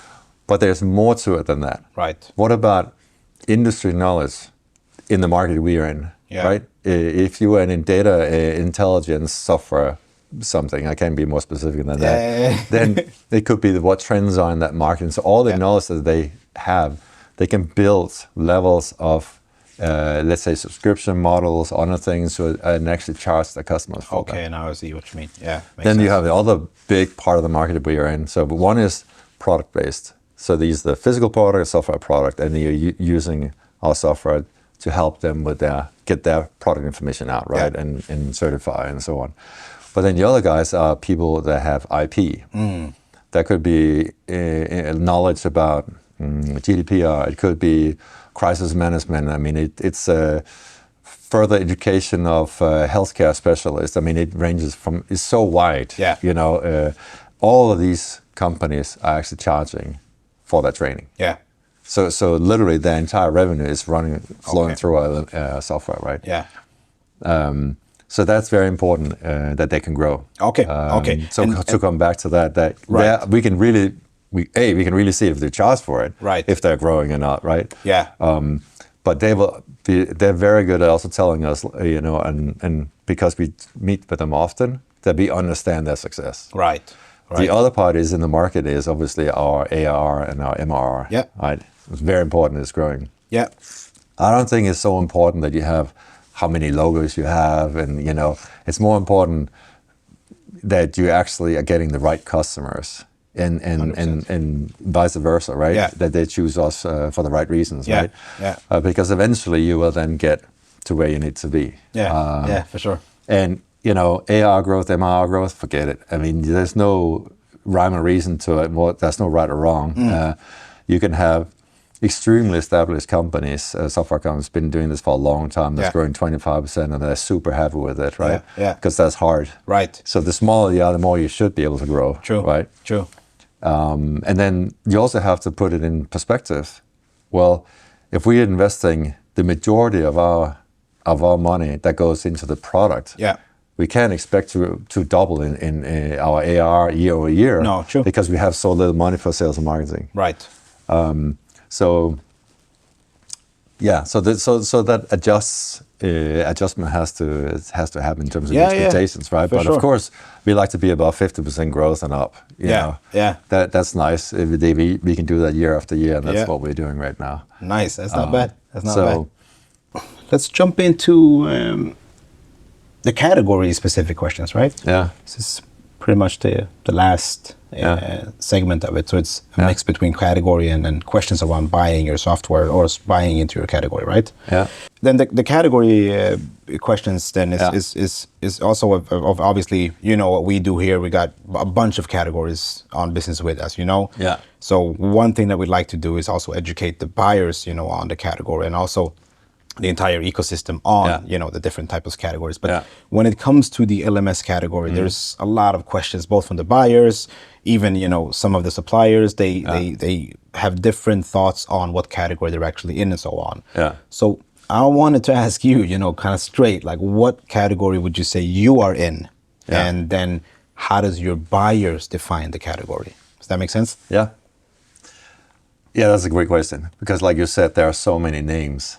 Speaker 2: But there's more to it than that.
Speaker 1: Right.
Speaker 2: What about industry knowledge in the market we are in?
Speaker 1: Yeah.
Speaker 2: Right. If you are in data intelligence software, something, I can't be more specific than that, then it could be what trends are in that market. And so all the knowledge that they have, they can build levels of let's say subscription models, other things, and actually charge the customers for that.
Speaker 1: Okay, now I see what you mean. Yeah.
Speaker 2: Then you have the other big part of the market that we are in. So one is product-based. So these are the physical product, software product, and you're using our software to help them with get their product information out, right? Yeah. And certify and so on. But then the other guys are people that have IP. That could be knowledge about GDPR. It could be crisis management. I mean, it's a further education of healthcare specialists. I mean, it ranges from, it's so wide.
Speaker 1: Yeah.
Speaker 2: All of these companies are actually charging for that training.
Speaker 1: Yeah.
Speaker 2: So literally the entire revenue is flowing through our software, right?
Speaker 1: Yeah.
Speaker 2: So that's very important that they can grow.
Speaker 1: Okay.
Speaker 2: So to come back to that we can really see if they charge for it,
Speaker 1: right?
Speaker 2: If they're growing or not, right?
Speaker 1: Yeah.
Speaker 2: But they're very good at also telling us, and because we meet with them often, that we understand their success.
Speaker 1: Right.
Speaker 2: The other part is in the market is obviously our ARR and our MRR.
Speaker 1: Yeah.
Speaker 2: Right. It's very important. It's growing.
Speaker 1: Yeah.
Speaker 2: I don't think it's so important that you have how many logos you have, and it's more important that you actually are getting the right customers, and vice versa, right?
Speaker 1: Yeah.
Speaker 2: That they choose us for the right reasons, right?
Speaker 1: Yeah.
Speaker 2: Because eventually you will then get to where you need to be.
Speaker 1: Yeah, for sure.
Speaker 2: And AR growth, MRR growth, forget it. I mean, there's no rhyme or reason to it. Well, there's no right or wrong. You can have extremely established companies, software companies, been doing this for a long time. That's growing 25%, and they're super happy with it, right?
Speaker 1: Yeah.
Speaker 2: Because that's hard.
Speaker 1: Right.
Speaker 2: So the smaller you are, the more you should be able to grow.
Speaker 1: True.
Speaker 2: Right.
Speaker 1: True.
Speaker 2: And then you also have to put it in perspective. Well, if we're investing the majority of our money that goes into the product, we can't expect to double in our AR year over year.
Speaker 1: No, true.
Speaker 2: Because we have so little money for sales and marketing.
Speaker 1: Right.
Speaker 2: So that adjustment has to happen in terms of expectations, right? But of course, we like to be above 50% growth and up. You know? That's nice. We can do that year after year, and that's what we're doing right now.
Speaker 1: Nice. That's not bad. That's not bad. Let's jump into the category-specific questions, right?
Speaker 2: Yeah.
Speaker 1: This is pretty much the last segment of it. So it's a mix between category and then questions around buying your software or buying into your category, right?
Speaker 2: Yeah.
Speaker 1: Then the category questions then is also of obviously, what we do here. We got a bunch of categories on BusinessWith, as you know.
Speaker 2: Yeah.
Speaker 1: So one thing that we'd like to do is also educate the buyers, on the category, and also the entire ecosystem on, the different types of categories. But when it comes to the LMS category, there's a lot of questions, both from the buyers, even, some of the suppliers, they have different thoughts on what category they're actually in and so on.
Speaker 2: Yeah.
Speaker 1: So I wanted to ask you, kind of straight, like what category would you say you are in? Yeah. And then how does your buyers define the category? Does that make sense?
Speaker 2: Yeah. Yeah, that's a great question. Because like you said, there are so many names.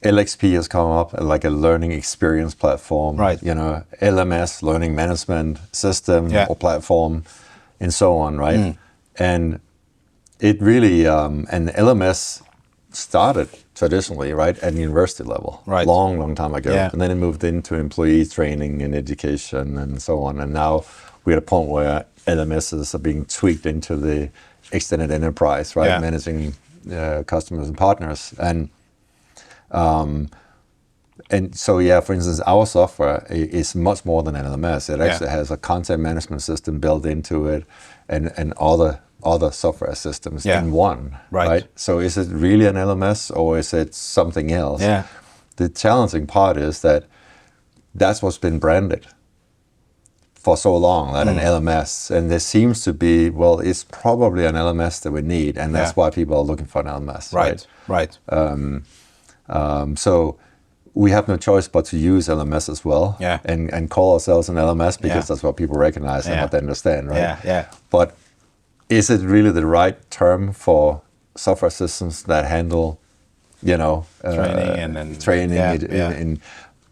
Speaker 2: LXP has come up like a learning experience platform,
Speaker 1: right?
Speaker 2: LMS, learning management system or platform, and so on, right? And it really, and LMS started traditionally, right, at university level,
Speaker 1: right,
Speaker 2: long time ago, and then it moved into employee training and education and so on. And now we're at a point where LMSs are being tweaked into the extended enterprise, right, managing customers and partners, and so for instance, our software is much more than an LMS. It actually has a content management system built into it, and other software systems in one, right? So is it really an LMS or is it something else?
Speaker 1: Yeah.
Speaker 2: The challenging part is that that's what's been branded for so long, that an LMS, and there seems to be, it's probably an LMS that we need, and that's why people are looking for an LMS,
Speaker 1: right?
Speaker 2: So we have no choice but to use LMS as well, and call ourselves an LMS because that's what people recognize and what they understand, right?
Speaker 1: Yeah.
Speaker 2: But is it really the right term for software systems that handle, training in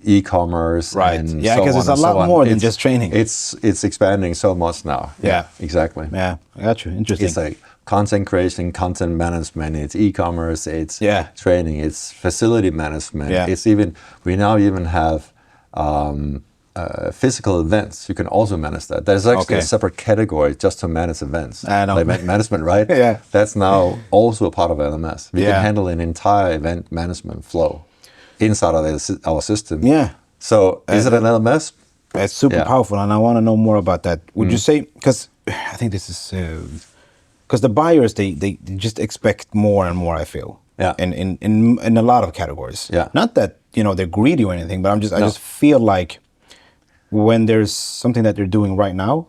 Speaker 2: e-commerce,
Speaker 1: right?
Speaker 2: And
Speaker 1: because it's a lot more than just training.
Speaker 2: It's expanding so much now.
Speaker 1: Yeah,
Speaker 2: exactly.
Speaker 1: Yeah, I got you. Interesting.
Speaker 2: It's like content creation, content management. It's e-commerce. It's training. It's facility management.
Speaker 1: Yeah.
Speaker 2: It's we now even have physical events. You can also manage that. There's actually a separate category just to manage events.
Speaker 1: I know.
Speaker 2: Like event management, right?
Speaker 1: Yeah.
Speaker 2: That's now also a part of LMS. We can handle an entire event management flow inside of our system.
Speaker 1: Yeah.
Speaker 2: So is it an LMS?
Speaker 1: It's super powerful, and I want to know more about that. Would you say, because I think this is, because the buyers, they just expect more and more, I feel.
Speaker 2: Yeah.
Speaker 1: In a lot of categories.
Speaker 2: Yeah.
Speaker 1: Not that, they're greedy or anything, but I just feel like when there's something that they're doing right now,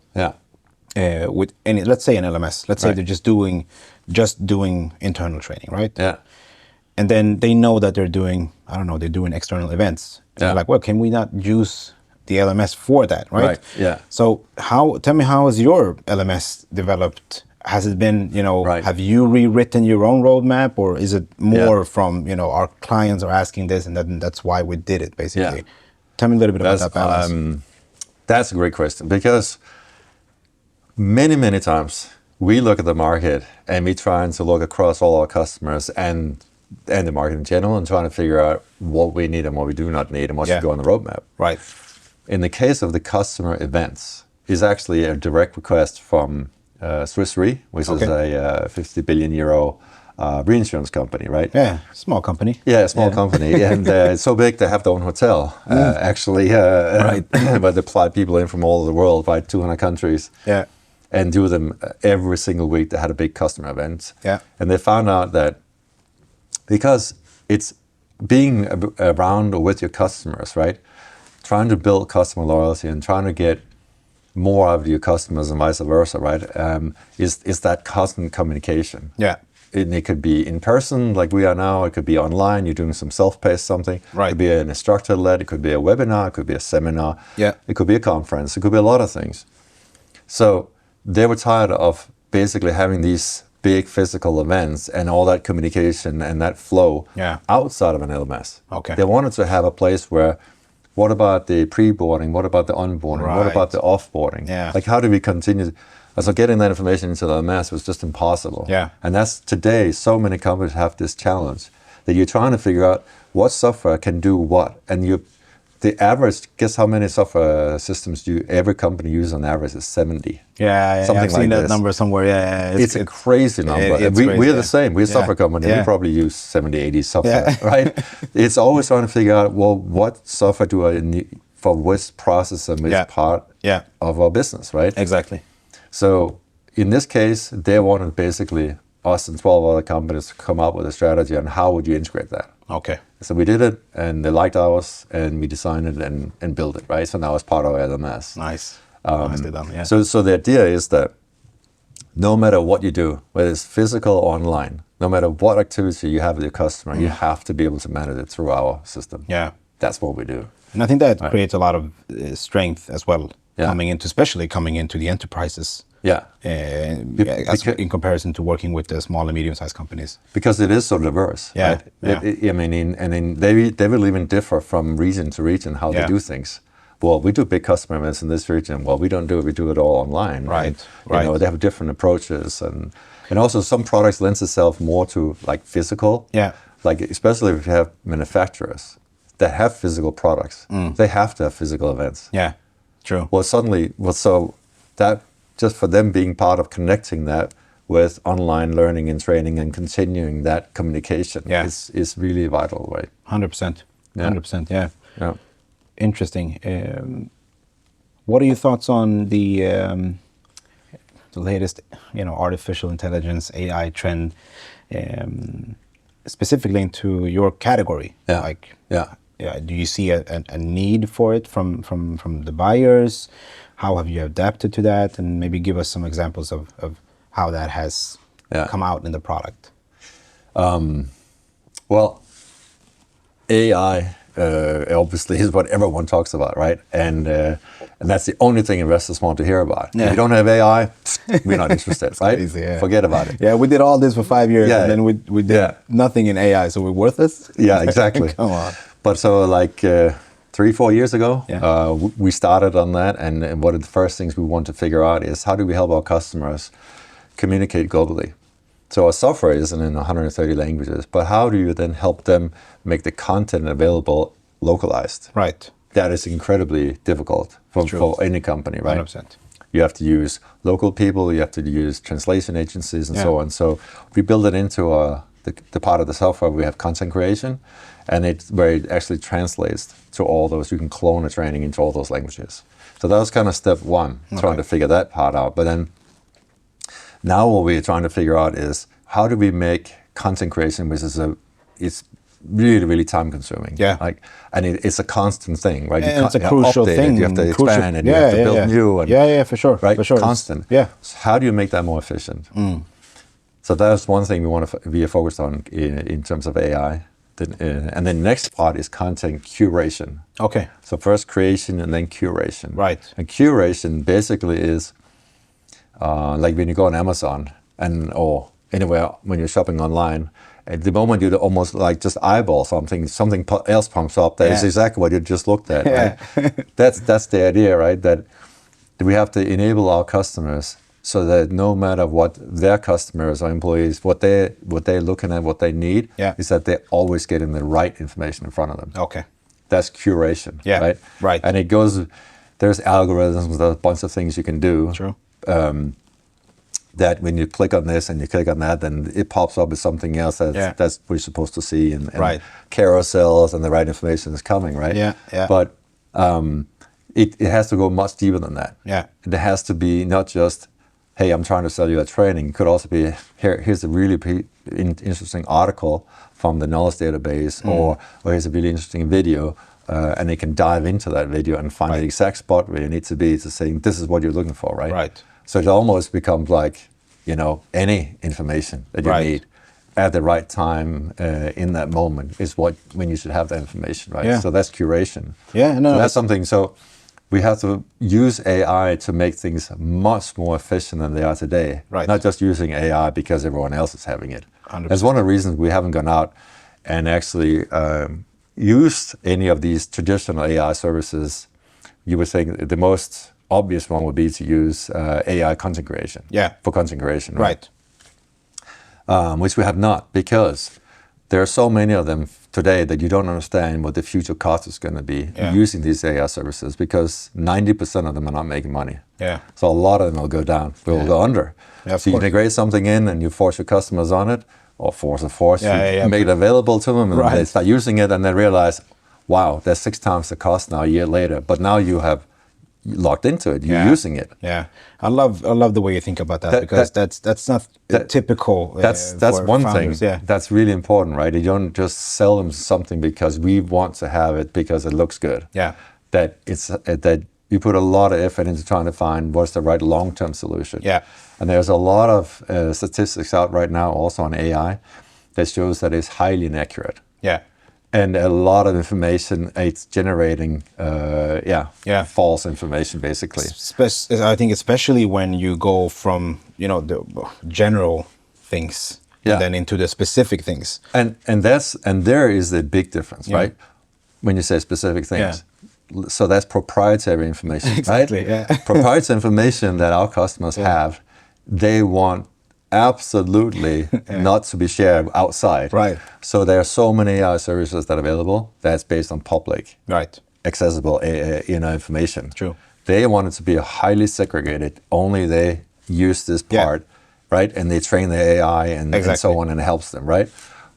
Speaker 1: with let's say an LMS, let's say they're just doing internal training, right?
Speaker 2: Yeah.
Speaker 1: And then they know that they're doing, they're doing external events. They're like, well, can we not use the LMS for that, right?
Speaker 2: Yeah.
Speaker 1: So tell me, how has your LMS developed? Has it been, have you rewritten your own roadmap, or is it more from, our clients are asking this and that's why we did it, basically?
Speaker 2: Yeah.
Speaker 1: Tell me a little bit about that balance.
Speaker 2: That's a great question, because many times we look at the market and we trying to look across all our customers, and and the market in general, and trying to figure out what we need and what we do not need and what should go on the roadmap.
Speaker 1: Right.
Speaker 2: In the case of the customer events, is actually a direct request from Swiss Re, which is a 50 billion euro reinsurance company, right?
Speaker 1: Yeah, small company.
Speaker 2: Yeah, small company. And it's so big they have their own hotel, actually. Right. Where they fly people in from all over the world, right? 200 countries.
Speaker 1: Yeah.
Speaker 2: And do them every single week. They had a big customer event.
Speaker 1: Yeah.
Speaker 2: And they found out that because it's being around or with your customers, right? Trying to build customer loyalty and trying to get more out of your customers and vice versa, right? Is that constant communication.
Speaker 1: Yeah.
Speaker 2: It could be in person, like we are now. It could be online. You're doing some self-paced something.
Speaker 1: Right.
Speaker 2: It could be an instructor-led. It could be a webinar. It could be a seminar.
Speaker 1: Yeah.
Speaker 2: It could be a conference. It could be a lot of things. So they were tired of basically having these big physical events and all that communication and that flow outside of an LMS.
Speaker 1: Okay.
Speaker 2: They wanted to have a place where, what about the pre-boarding? What about the onboarding?
Speaker 1: Right.
Speaker 2: What about the offboarding?
Speaker 1: Yeah.
Speaker 2: Like, how do we continue? So getting that information into the LMS was just impossible.
Speaker 1: Yeah.
Speaker 2: And that's today, so many companies have this challenge that you're trying to figure out what software can do what. And the average, guess how many software systems every company uses on average is 70.
Speaker 1: Yeah,
Speaker 2: something
Speaker 1: I've
Speaker 2: like
Speaker 1: seen that
Speaker 2: this.
Speaker 1: Number somewhere. Yeah,
Speaker 2: it's a crazy number. We're the same. We're a software company. We probably use 70, 80 software, right? It's always trying to figure out, well, what software do I need for which process and which part of our business, right?
Speaker 1: Exactly.
Speaker 2: So in this case, they wanted basically us and 12 other companies to come up with a strategy on how would you integrate that.
Speaker 1: Okay.
Speaker 2: So we did it, and they liked ours, and we designed it and built it, right? So now it's part of our LMS.
Speaker 1: Nice. Nicely done, yeah.
Speaker 2: So the idea is that no matter what you do, whether it's physical or online, no matter what activity you have with your customer, you have to be able to manage it through our system.
Speaker 1: Yeah.
Speaker 2: That's what we do.
Speaker 1: And I think that creates a lot of strength as well, especially coming into the enterprises.
Speaker 2: Yeah.
Speaker 1: In comparison to working with the small and medium-sized companies.
Speaker 2: Because it is so diverse.
Speaker 1: Yeah.
Speaker 2: Right? I mean, they will even differ from region to region how they do things. Well, we do big customer events in this region. Well, we don't do it. We do it all online.
Speaker 1: Right.
Speaker 2: You know, they have different approaches, and also some products lends itself more to like physical.
Speaker 1: Yeah.
Speaker 2: Like especially if you have manufacturers that have physical products, they have to have physical events.
Speaker 1: Yeah. True.
Speaker 2: Well, so that just for them being part of connecting that with online learning and training and continuing that communication is really vital, right?
Speaker 1: 100%. 100%. Yeah.
Speaker 2: Yeah.
Speaker 1: Interesting. What are your thoughts on the latest, artificial intelligence AI trend, specifically into your category? Do you see a need for it from the buyers? How have you adapted to that? And maybe give us some examples of how that has come out in the product.
Speaker 2: Well, AI obviously is what everyone talks about, right? And that's the only thing investors want to hear about. If you don't have AI, we're not interested, right?
Speaker 1: Crazy,
Speaker 2: Forget about it.
Speaker 1: Yeah, we did all this for 5 years, and then we did nothing in AI, so we're worthless?
Speaker 2: Yeah, exactly.
Speaker 1: Come on.
Speaker 2: But so like 3-4 years ago, we started on that, and one of the first things we want to figure out is how do we help our customers communicate globally? So our software isn't in 130 languages, but how do you then help them make the content available localized?
Speaker 1: Right.
Speaker 2: That is incredibly difficult for any company, right?
Speaker 1: 100%.
Speaker 2: You have to use local people, you have to use translation agencies and so on. So we build it into the part of the software. We have content creation, and where it actually translates to all those. You can clone a training into all those languages. So that was kind of step one, trying to figure that part out. But then now what we're trying to figure out is how do we make content creation, which is it's really, really time consuming.
Speaker 1: Yeah.
Speaker 2: And it's a constant thing, right?
Speaker 1: And it's a crucial thing.
Speaker 2: You have to expand it, you have to build new. And,
Speaker 1: for sure.
Speaker 2: Right?
Speaker 1: For sure.
Speaker 2: Constant.
Speaker 1: Yeah.
Speaker 2: So how do you make that more efficient? So that's one thing we want to be focused on in terms of AI. And then next part is content curation.
Speaker 1: Okay.
Speaker 2: So first creation and then curation.
Speaker 1: Right.
Speaker 2: And curation basically is like when you go on Amazon or anywhere when you're shopping online, at the moment you almost like just eyeball something else comes up that is exactly what you just looked at. Right? That's the idea, right? That we have to enable our customers so that no matter what their customers or employees, what they're looking at, what they need, is that they're always getting the right information in front of them.
Speaker 1: Okay.
Speaker 2: That's curation, right?
Speaker 1: Right.
Speaker 2: And it goes, there's algorithms, there's a bunch of things you can do.
Speaker 1: True.
Speaker 2: That when you click on this and you click on that, then it pops up with something else that's what you're supposed to see, and carousels and the right information is coming, right?
Speaker 1: Yeah.
Speaker 2: But it has to go much deeper than that.
Speaker 1: Yeah.
Speaker 2: It has to be not just, hey, I'm trying to sell you a training. It could also be, here's a really interesting article from the knowledge database, or here's a really interesting video, and they can dive into that video and find the exact spot where you need to be to say, this is what you're looking for, right?
Speaker 1: Right.
Speaker 2: So it almost becomes like, any information that you need at the right time in that moment is when you should have that information, right?
Speaker 1: Yeah.
Speaker 2: So that's curation.
Speaker 1: Yeah, no.
Speaker 2: So that's something. So we have to use AI to make things much more efficient than they are today.
Speaker 1: Right.
Speaker 2: Not just using AI because everyone else is having it.
Speaker 1: 100%.
Speaker 2: That's one of the reasons we haven't gone out and actually used any of these traditional AI services. You were saying the most obvious one would be to use AI content creation. For content creation.
Speaker 1: Right.
Speaker 2: Which we have not, because there are so many of them today that you don't understand what the future cost is going to be using these AI services, because 90% of them are not making money. So a lot of them will go down, will go under. So you integrate something in and you force your customers on it, or you make it available to them, and they start using it and they realize, wow, that's 6 times the cost now a year later, but now you have locked into it, you're using it.
Speaker 1: I love the way you think about that, because that's not typical.
Speaker 2: That's one
Speaker 1: founders.
Speaker 2: thing that's really important, right? You don't just sell them something because we want to have it because it looks good. That it's that you put a lot of effort into trying to find what's the right long-term solution. And there's a lot of statistics out right now also on AI that shows that it's highly inaccurate. And a lot of information, it's generating false information, basically.
Speaker 1: I think especially when you go from, the general things and then into the specific things.
Speaker 2: And there is a big difference, right? When you say specific things. So that's proprietary information,
Speaker 1: exactly,
Speaker 2: right? Proprietary information that our customers have, they want absolutely not to be shared outside. So there are so many AI services that are available that's based on public, accessible information.
Speaker 1: True.
Speaker 2: They want it to be highly segregated. Only they use this part, right? And they train the AI and so on, and it helps them, right?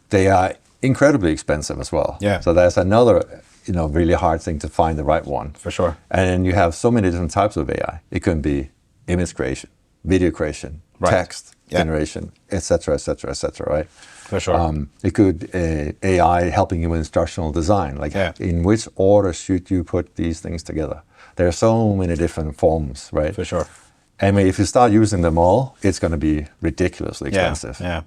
Speaker 2: They are incredibly expensive as well. So that's another really hard thing to find the right one.
Speaker 1: For sure.
Speaker 2: And you have so many different types of AI. It can be image creation, video creation, text generation, etc., right?
Speaker 1: For sure.
Speaker 2: It could AI helping you with instructional design, like in which order should you put these things together? There are so many different forms, right?
Speaker 1: For sure.
Speaker 2: I mean, if you start using them all, it's going to be ridiculously expensive.
Speaker 1: Yeah,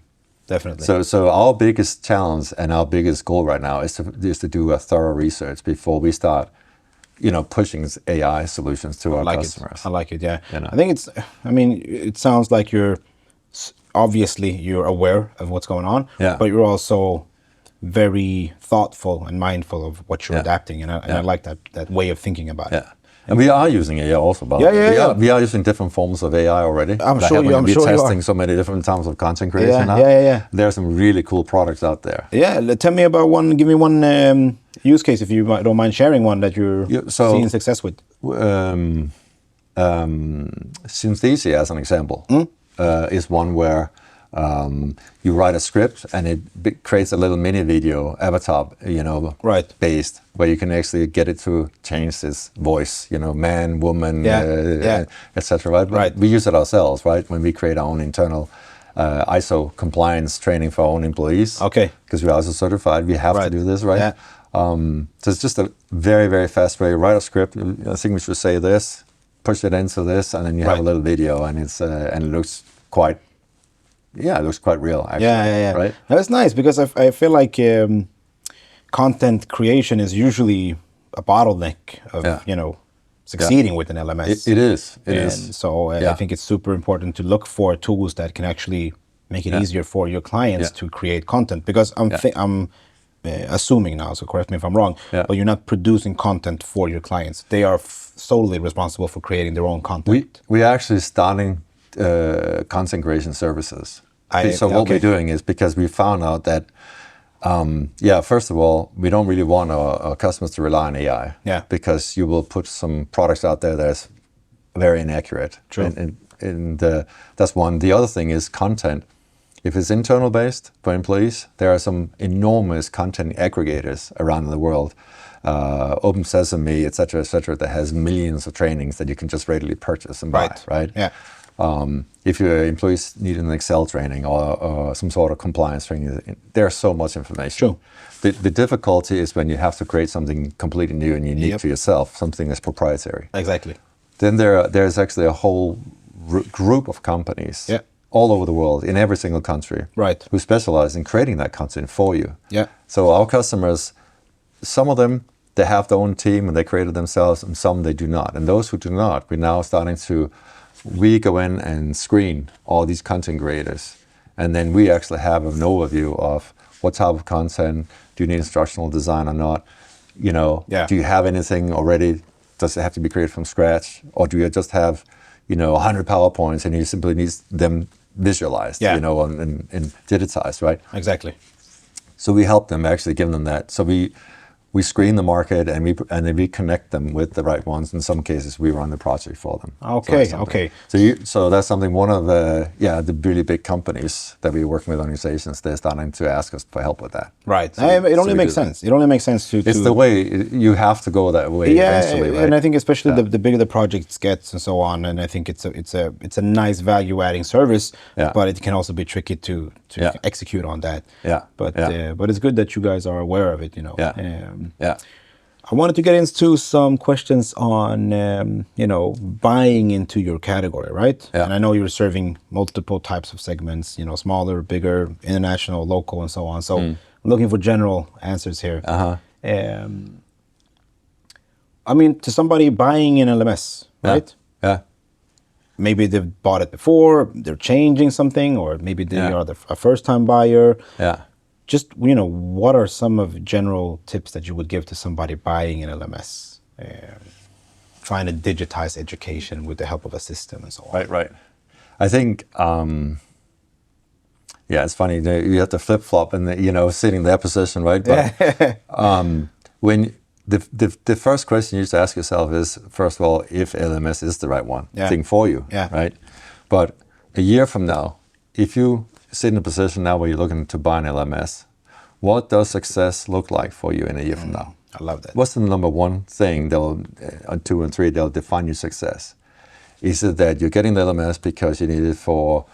Speaker 1: definitely.
Speaker 2: So our biggest challenge and our biggest goal right now is to do a thorough research before we start, pushing AI solutions to our customers.
Speaker 1: I like it. Yeah. I think it sounds like you're aware of what's going on, but you're also very thoughtful and mindful of what you're adapting, and I like that way of thinking about it.
Speaker 2: And we are using AI also, by the way. We are using different forms of AI already.
Speaker 1: I'm sure you are.
Speaker 2: We're testing so many different types of content creation now. There are some really cool products out there.
Speaker 1: Tell me about one. Give me one use case, if you don't mind sharing one that you're seeing success with.
Speaker 2: Synthesia, as an example, is one where you write a script and it creates a little mini video avatar, based, where you can actually get it to change its voice, man, woman, etc. Right? We use it ourselves, right? When we create our own internal ISO compliance training for our own employees. Because we're also certified, we have to do this, right? So it's just a very, very fast way. Write a script. I think we should say this, push it into this, and then you have a little video, and it looks quite. It looks quite real, actually. Right?
Speaker 1: That's nice, because I feel like content creation is usually a bottleneck of succeeding with an LMS.
Speaker 2: It is.
Speaker 1: So I think it's super important to look for tools that can actually make it easier for your clients to create content. Because I'm assuming now, so correct me if I'm wrong, but you're not producing content for your clients. They are solely responsible for creating their own content.
Speaker 2: We're actually starting content creation services. So what we're doing is, because we found out that, first of all, we don't really want our customers to rely on AI.
Speaker 1: Yeah.
Speaker 2: Because you will put some products out there that's very inaccurate.
Speaker 1: True.
Speaker 2: And that's one. The other thing is content. If it's internal based for employees, there are some enormous content aggregators around the world, Open Sesame, et cetera, that has millions of trainings that you can just readily purchase and buy, right?
Speaker 1: Yeah.
Speaker 2: If your employees need an Excel training or some sort of compliance training, there's so much information.
Speaker 1: Sure.
Speaker 2: The difficulty is when you have to create something completely new and unique to yourself, something that's proprietary.
Speaker 1: Exactly.
Speaker 2: Then there's actually a whole group of companies all over the world, in every single country, who specialize in creating that content for you.
Speaker 1: Yeah.
Speaker 2: So our customers, some of them, they have their own team and they create it themselves, and some they do not. And those who do not, we're now starting to go in and screen all these content creators. And then we actually have an overview of what type of content, do you need instructional design or not? Do you have anything already? Does it have to be created from scratch? Or do you just have 100 PowerPoints and you simply need them visualized, and digitized, right?
Speaker 1: Exactly.
Speaker 2: So we help them, actually give them that. So we screen the market and then we connect them with the right ones. In some cases, we run the project for them.
Speaker 1: Okay.
Speaker 2: So that's something. One of the really big companies that we're working with, organizations, they're starting to ask us for help with that.
Speaker 1: Right. It only makes sense. It only makes sense to.
Speaker 2: It's the way you have to go that way eventually, right?
Speaker 1: And I think especially the bigger the project gets and so on, and I think it's a nice value adding service.
Speaker 2: Yeah.
Speaker 1: But it can also be tricky to execute on that.
Speaker 2: Yeah.
Speaker 1: But it's good that you guys are aware of it.
Speaker 2: Yeah.
Speaker 1: I wanted to get into some questions on, buying into your category, right?
Speaker 2: Yeah.
Speaker 1: And I know you're serving multiple types of segments, smaller, bigger, international, local, and so on. So I'm looking for general answers here. To somebody buying an LMS, right?
Speaker 2: Yeah.
Speaker 1: Maybe they've bought it before, they're changing something, or maybe they are a first-time buyer.
Speaker 2: Yeah.
Speaker 1: Just, what are some of general tips that you would give to somebody buying an LMS, trying to digitize education with the help of a system and so on?
Speaker 2: Right. I think, it's funny. You have to flip-flop and, sit in that position, right? But when the first question you have to ask yourself is, first of all, if LMS is the right thing for you, right? But a year from now, if you sit in a position now where you're looking to buy an LMS, what does success look like for you in a year from now?
Speaker 1: I love that.
Speaker 2: What's the number one thing on 2 and 3 they'll define your success? Is it that you're getting the LMS because you need it for,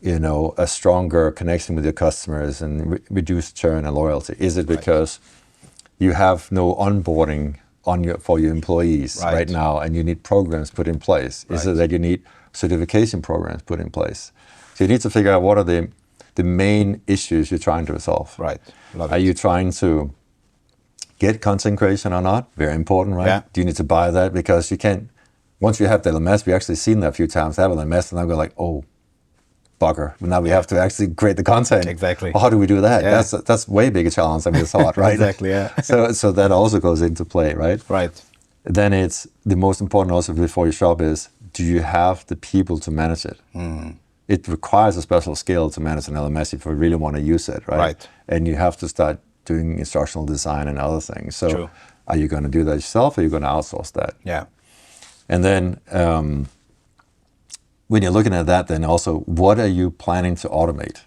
Speaker 2: a stronger connection with your customers and reduce churn and loyalty? Is it because you have no onboarding for your employees right now and you need programs put in place? Is it that you need certification programs put in place? So you need to figure out what are the main issues you're trying to resolve.
Speaker 1: Right.
Speaker 2: Are you trying to get content creation or not? Very important, right?
Speaker 1: Yeah.
Speaker 2: Do you need to buy that? Because you can't, once you have the LMS, we've actually seen that a few times, have an LMS and I go like, oh, bugger. Now we have to actually create the content.
Speaker 1: Exactly.
Speaker 2: Well, how do we do that?
Speaker 1: Yeah.
Speaker 2: That's way bigger challenge than we thought, right?
Speaker 1: Exactly, yeah.
Speaker 2: So that also goes into play, right?
Speaker 1: Right.
Speaker 2: Then it's the most important also before you shop is, do you have the people to manage it? It requires a special skill to manage an LMS if you really want to use it, right?
Speaker 1: Right.
Speaker 2: And you have to start doing instructional design and other things. So
Speaker 1: True.
Speaker 2: Are you going to do that yourself or are you going to outsource that?
Speaker 1: Yeah.
Speaker 2: And then when you're looking at that, then also, what are you planning to automate?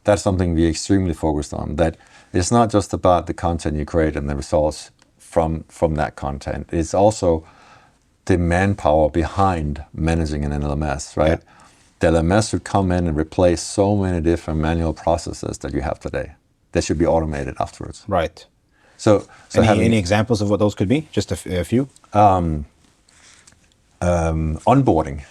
Speaker 2: That's something we're extremely focused on. That it's not just about the content you create and the results from that content. It's also the manpower behind managing an LMS, right?
Speaker 1: Yeah.
Speaker 2: The LMS should come in and replace so many different manual processes that you have today. They should be automated afterwards.
Speaker 1: Right.
Speaker 2: So
Speaker 1: any examples of what those could be? Just a few?
Speaker 2: Onboarding.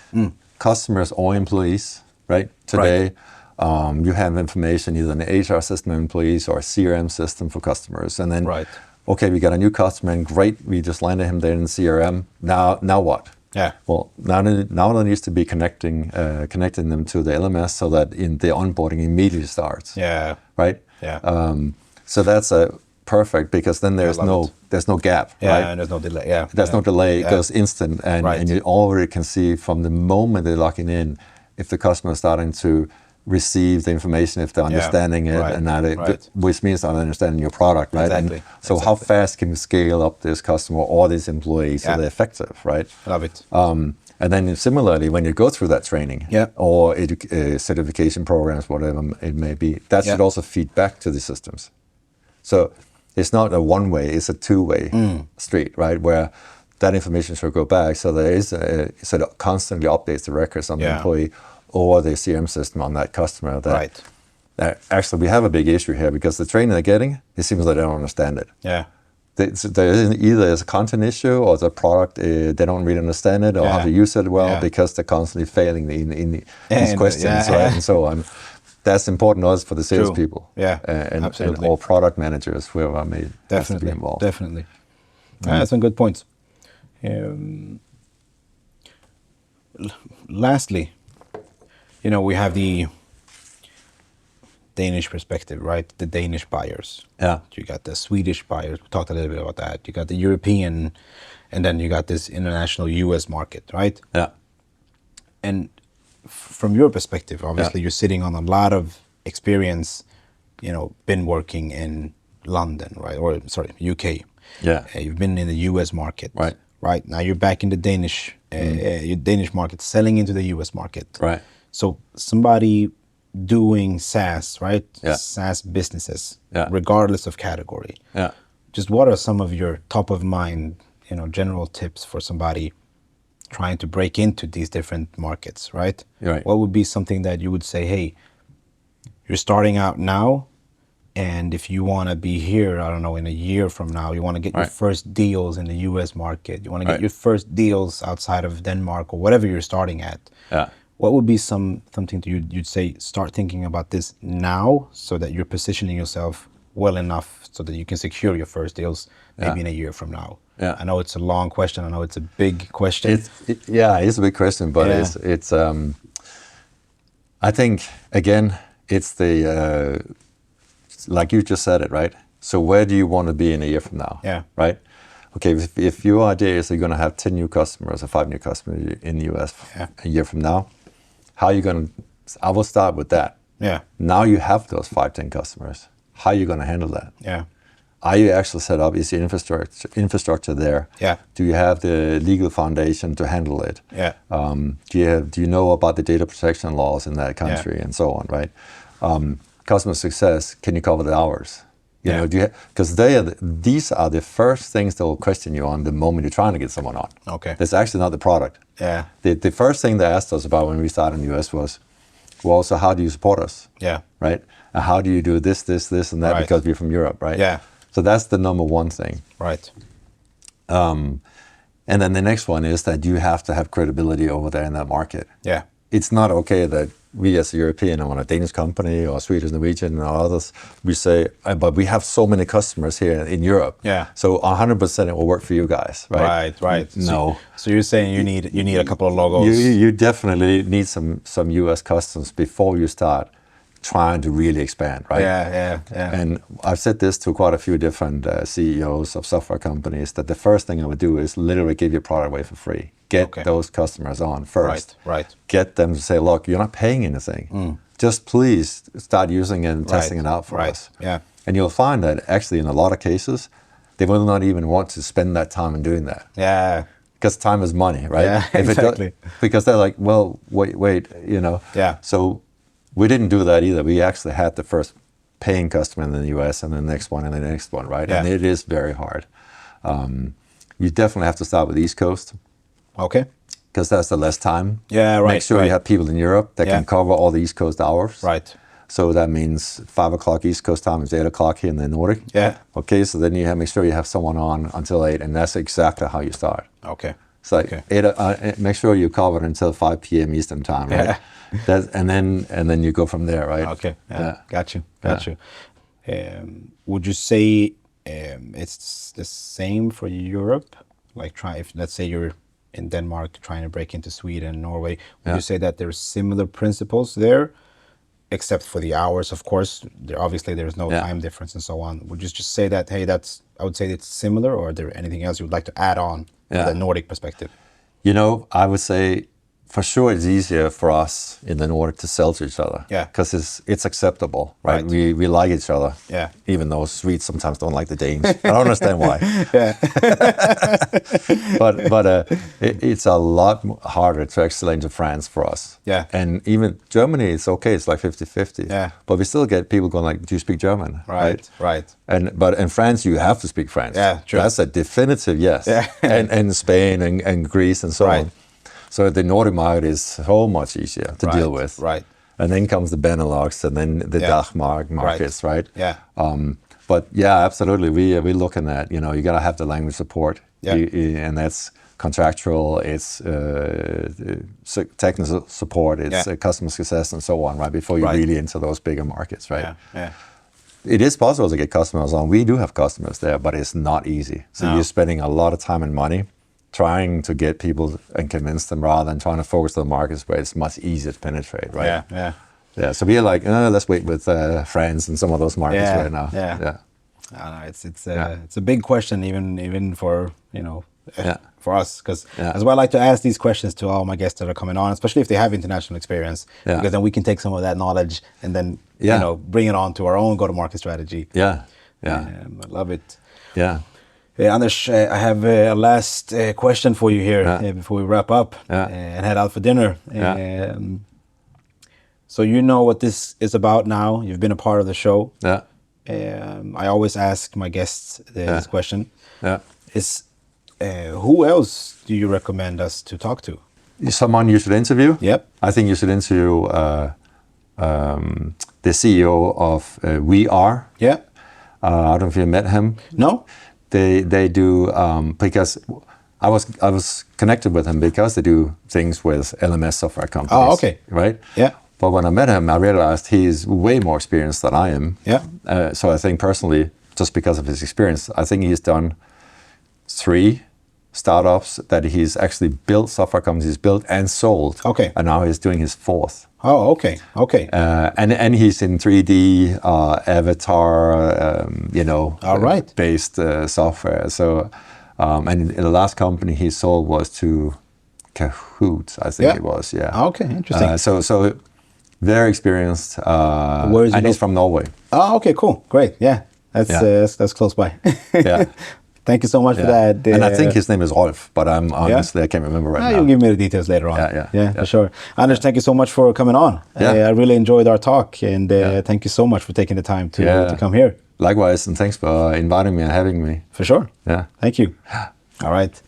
Speaker 2: Customers or employees, right? Today, you have information either in an HR system of employees or a CRM system for customers. And then, okay, we got a new customer and great, we just landed him there in CRM. Now what?
Speaker 1: Yeah.
Speaker 2: Well, now there needs to be connecting them to the LMS so that the onboarding immediately starts.
Speaker 1: Yeah.
Speaker 2: Right?
Speaker 1: Yeah.
Speaker 2: So that's a perfect because then there's no gap, right?
Speaker 1: And there's no delay. Yeah,
Speaker 2: there's no delay. It goes instant, and you already can see from the moment they're logging in if the customer is starting to receive the information, if they're understanding it, and which means they're understanding your product, right?
Speaker 1: Exactly.
Speaker 2: And so how fast can you scale up this customer or this employee so they're effective, right?
Speaker 1: Love it.
Speaker 2: And then similarly, when you go through that training or certification programs, whatever it may be, that should also feed back to the systems. So it's not a one-way, it's a two-way street, right? Where that information should go back. So there is so it constantly updates the records on the employee or the CRM system on that customer. That actually we have a big issue here because the training they're getting, it seems like they don't understand it.
Speaker 1: Yeah.
Speaker 2: Either it's a content issue or the product, they don't really understand it or how to use it well because they're constantly failing in these questions, right? And so on. That's important also for the salespeople. And all product managers whoever may have to be involved.
Speaker 1: Definitely. That's some good points. Lastly, we have the Danish perspective, right? The Danish buyers.
Speaker 2: Yeah.
Speaker 1: You got the Swedish buyers. We talked a little bit about that. You got the European, and then you got this international US market, right?
Speaker 2: Yeah.
Speaker 1: And from your perspective, obviously you're sitting on a lot of experience, been working in London, right? Or sorry, UK.
Speaker 2: Yeah.
Speaker 1: You've been in the US market.
Speaker 2: Right.
Speaker 1: Right. Now you're back in the Danish market, selling into the US market.
Speaker 2: Right.
Speaker 1: So somebody doing SaaS, right?
Speaker 2: Yeah.
Speaker 1: SaaS businesses, regardless of category.
Speaker 2: Yeah.
Speaker 1: Just what are some of your top of mind, general tips for somebody trying to break into these different markets, right?
Speaker 2: Right.
Speaker 1: What would be something that you would say, hey, you're starting out now, and if you want to be here, I don't know, in a year from now, you want to get your first deals in the US market, you want to get your first deals outside of Denmark or whatever you're starting at.
Speaker 2: Yeah.
Speaker 1: What would be something you'd say, start thinking about this now so that you're positioning yourself well enough so that you can secure your first deals maybe in a year from now?
Speaker 2: Yeah.
Speaker 1: I know it's a long question. I know it's a big question.
Speaker 2: It's a big question, but it's I think again, it's the like you just said it, right? So where do you want to be in a year from now?
Speaker 1: Yeah.
Speaker 2: Right? Okay, if your idea is you're going to have 10 new customers or 5 new customers in the US a year from now, how are you going to, I will start with that.
Speaker 1: Yeah.
Speaker 2: Now you have those 5, 10 customers. How are you going to handle that?
Speaker 1: Yeah.
Speaker 2: Are you actually set up? Is the infrastructure there?
Speaker 1: Yeah.
Speaker 2: Do you have the legal foundation to handle it?
Speaker 1: Yeah.
Speaker 2: Do you know about the data protection laws in that country and so on, right? Customer success, can you cover the hours? You know, because these are the first things they will question you on the moment you're trying to get someone on.
Speaker 1: Okay.
Speaker 2: That's actually not the product.
Speaker 1: Yeah.
Speaker 2: The first thing they asked us about when we started in the US was, well, so how do you support us?
Speaker 1: Yeah.
Speaker 2: Right? And how do you do this, and that because we're from Europe, right?
Speaker 1: Yeah.
Speaker 2: So that's the number one thing.
Speaker 1: Right.
Speaker 2: And then the next one is that you have to have credibility over there in that market.
Speaker 1: Yeah.
Speaker 2: It's not okay that we as a European or a Danish company or Swedish, Norwegian or others, we say, but we have so many customers here in Europe.
Speaker 1: Yeah.
Speaker 2: So 100% it will work for you guys, right?
Speaker 1: Right.
Speaker 2: No.
Speaker 1: So you're saying you need a couple of logos.
Speaker 2: You definitely need some US customers before you start trying to really expand, right?
Speaker 1: Yeah.
Speaker 2: And I've said this to quite a few different CEOs of software companies that the first thing I would do is literally give your product away for free. Get those customers on first.
Speaker 1: Right.
Speaker 2: Get them to say, look, you're not paying anything. Just please start using it and testing it out for us.
Speaker 1: Yeah.
Speaker 2: And you'll find that actually in a lot of cases, they will not even want to spend that time in doing that.
Speaker 1: Yeah.
Speaker 2: Because time is money, right?
Speaker 1: Yeah, exactly.
Speaker 2: Because they're like, well, wait,
Speaker 1: Yeah.
Speaker 2: So we didn't do that either. We actually had the first paying customer in the US and the next one and the next one, right?
Speaker 1: Yeah.
Speaker 2: And it is very hard. You definitely have to start with East Coast.
Speaker 1: Okay.
Speaker 2: Because that's the less time.
Speaker 1: Yeah, right.
Speaker 2: Make sure you have people in Europe that can cover all the East Coast hours.
Speaker 1: Right.
Speaker 2: So that means 5 o'clock East Coast time is 8 o'clock here in the Nordic.
Speaker 1: Yeah.
Speaker 2: Okay, so then you make sure you have someone on until 8, and that's exactly how you start.
Speaker 1: Okay.
Speaker 2: It's like make sure you cover it until 5 p.m. Eastern time, right? Yeah. And then you go from there, right?
Speaker 1: Okay. Yeah. Got you. Would you say it's the same for Europe? Like, if let's say you're in Denmark trying to break into Sweden, Norway, would you say that there's similar principles there? except for the hours, of course. Obviously, there's no time difference and so on. Would you just say that, hey, I would say it's similar, or is there anything else you would like to add on to the Nordic perspective?
Speaker 2: You know, I would say for sure it's easier for us in the Nordic to sell to each other.
Speaker 1: Yeah.
Speaker 2: Because it's acceptable, right? We like each other.
Speaker 1: Yeah.
Speaker 2: Even though Swedes sometimes don't like the Danes. I don't understand why.
Speaker 1: Yeah.
Speaker 2: but it's a lot harder to excel into France for us.
Speaker 1: Yeah.
Speaker 2: And even Germany, it's okay. It's like 50-50.
Speaker 1: Yeah.
Speaker 2: But we still get people going like, do you speak German?
Speaker 1: Right.
Speaker 2: But in France, you have to speak French.
Speaker 1: Yeah, true.
Speaker 2: That's a definitive yes.
Speaker 1: Yeah.
Speaker 2: and Spain and Greece and so on. So the Nordic market is so much easier to deal with.
Speaker 1: Right.
Speaker 2: And then comes the Benelux and then the DACH markets, right?
Speaker 1: Yeah.
Speaker 2: But yeah, absolutely. We're looking at, you got to have the language support.
Speaker 1: Yeah.
Speaker 2: And that's contractual, it's technical support, it's customer success and so on, right? Before you really enter those bigger markets, right?
Speaker 1: Yeah.
Speaker 2: It is possible to get customers on. We do have customers there, but it's not easy. So you're spending a lot of time and money trying to get people and convince them rather than trying to focus on the markets where it's much easier to penetrate, right? Yeah. So we're like, let's wait with France and some of those markets right now.
Speaker 1: Yeah. It's a big question, even for for us, because that's why I like to ask these questions to all my guests that are coming on, especially if they have international experience, because then we can take some of that knowledge and then bring it on to our own go-to-market strategy.
Speaker 2: Yeah.
Speaker 1: I love it.
Speaker 2: Yeah.
Speaker 1: Anders, I have a last question for you here before we wrap up and head out for dinner. So you know what this is about now. You've been a part of the show.
Speaker 2: Yeah.
Speaker 1: I always ask my guests this question.
Speaker 2: Yeah.
Speaker 1: Who else do you recommend us to talk to?
Speaker 2: Someone you should interview?
Speaker 1: Yep.
Speaker 2: I think you should interview the CEO of We Are.
Speaker 1: Yeah.
Speaker 2: I don't know if you met him.
Speaker 1: No.
Speaker 2: They do because I was connected with him because they do things with LMS software companies.
Speaker 1: Oh, okay.
Speaker 2: Right?
Speaker 1: Yeah.
Speaker 2: But when I met him, I realized he's way more experienced than I am.
Speaker 1: Yeah.
Speaker 2: So I think personally, just because of his experience, I think he's done 3 startups that he's actually built, software companies he's built and sold.
Speaker 1: Okay.
Speaker 2: And now he's doing his 4th.
Speaker 1: Oh, okay.
Speaker 2: And he's in 3D avatar, based software. So, and the last company he sold was to Kahoot, I think it was. Yeah.
Speaker 1: Okay, interesting.
Speaker 2: So very experienced.
Speaker 1: Where is he?
Speaker 2: And he's from Norway.
Speaker 1: Oh, okay, cool, great. Yeah, that's close by.
Speaker 2: Yeah.
Speaker 1: Thank you so much for that.
Speaker 2: And I think his name is Rolf, but I'm honestly I can't remember right now.
Speaker 1: You'll give me the details later on. Yeah, for sure. Anders, thank you so much for coming on. I really enjoyed our talk, and thank you so much for taking the time to come here.
Speaker 2: Likewise, and thanks for inviting me and having me.
Speaker 1: For sure.
Speaker 2: Yeah.
Speaker 1: Thank you. All right.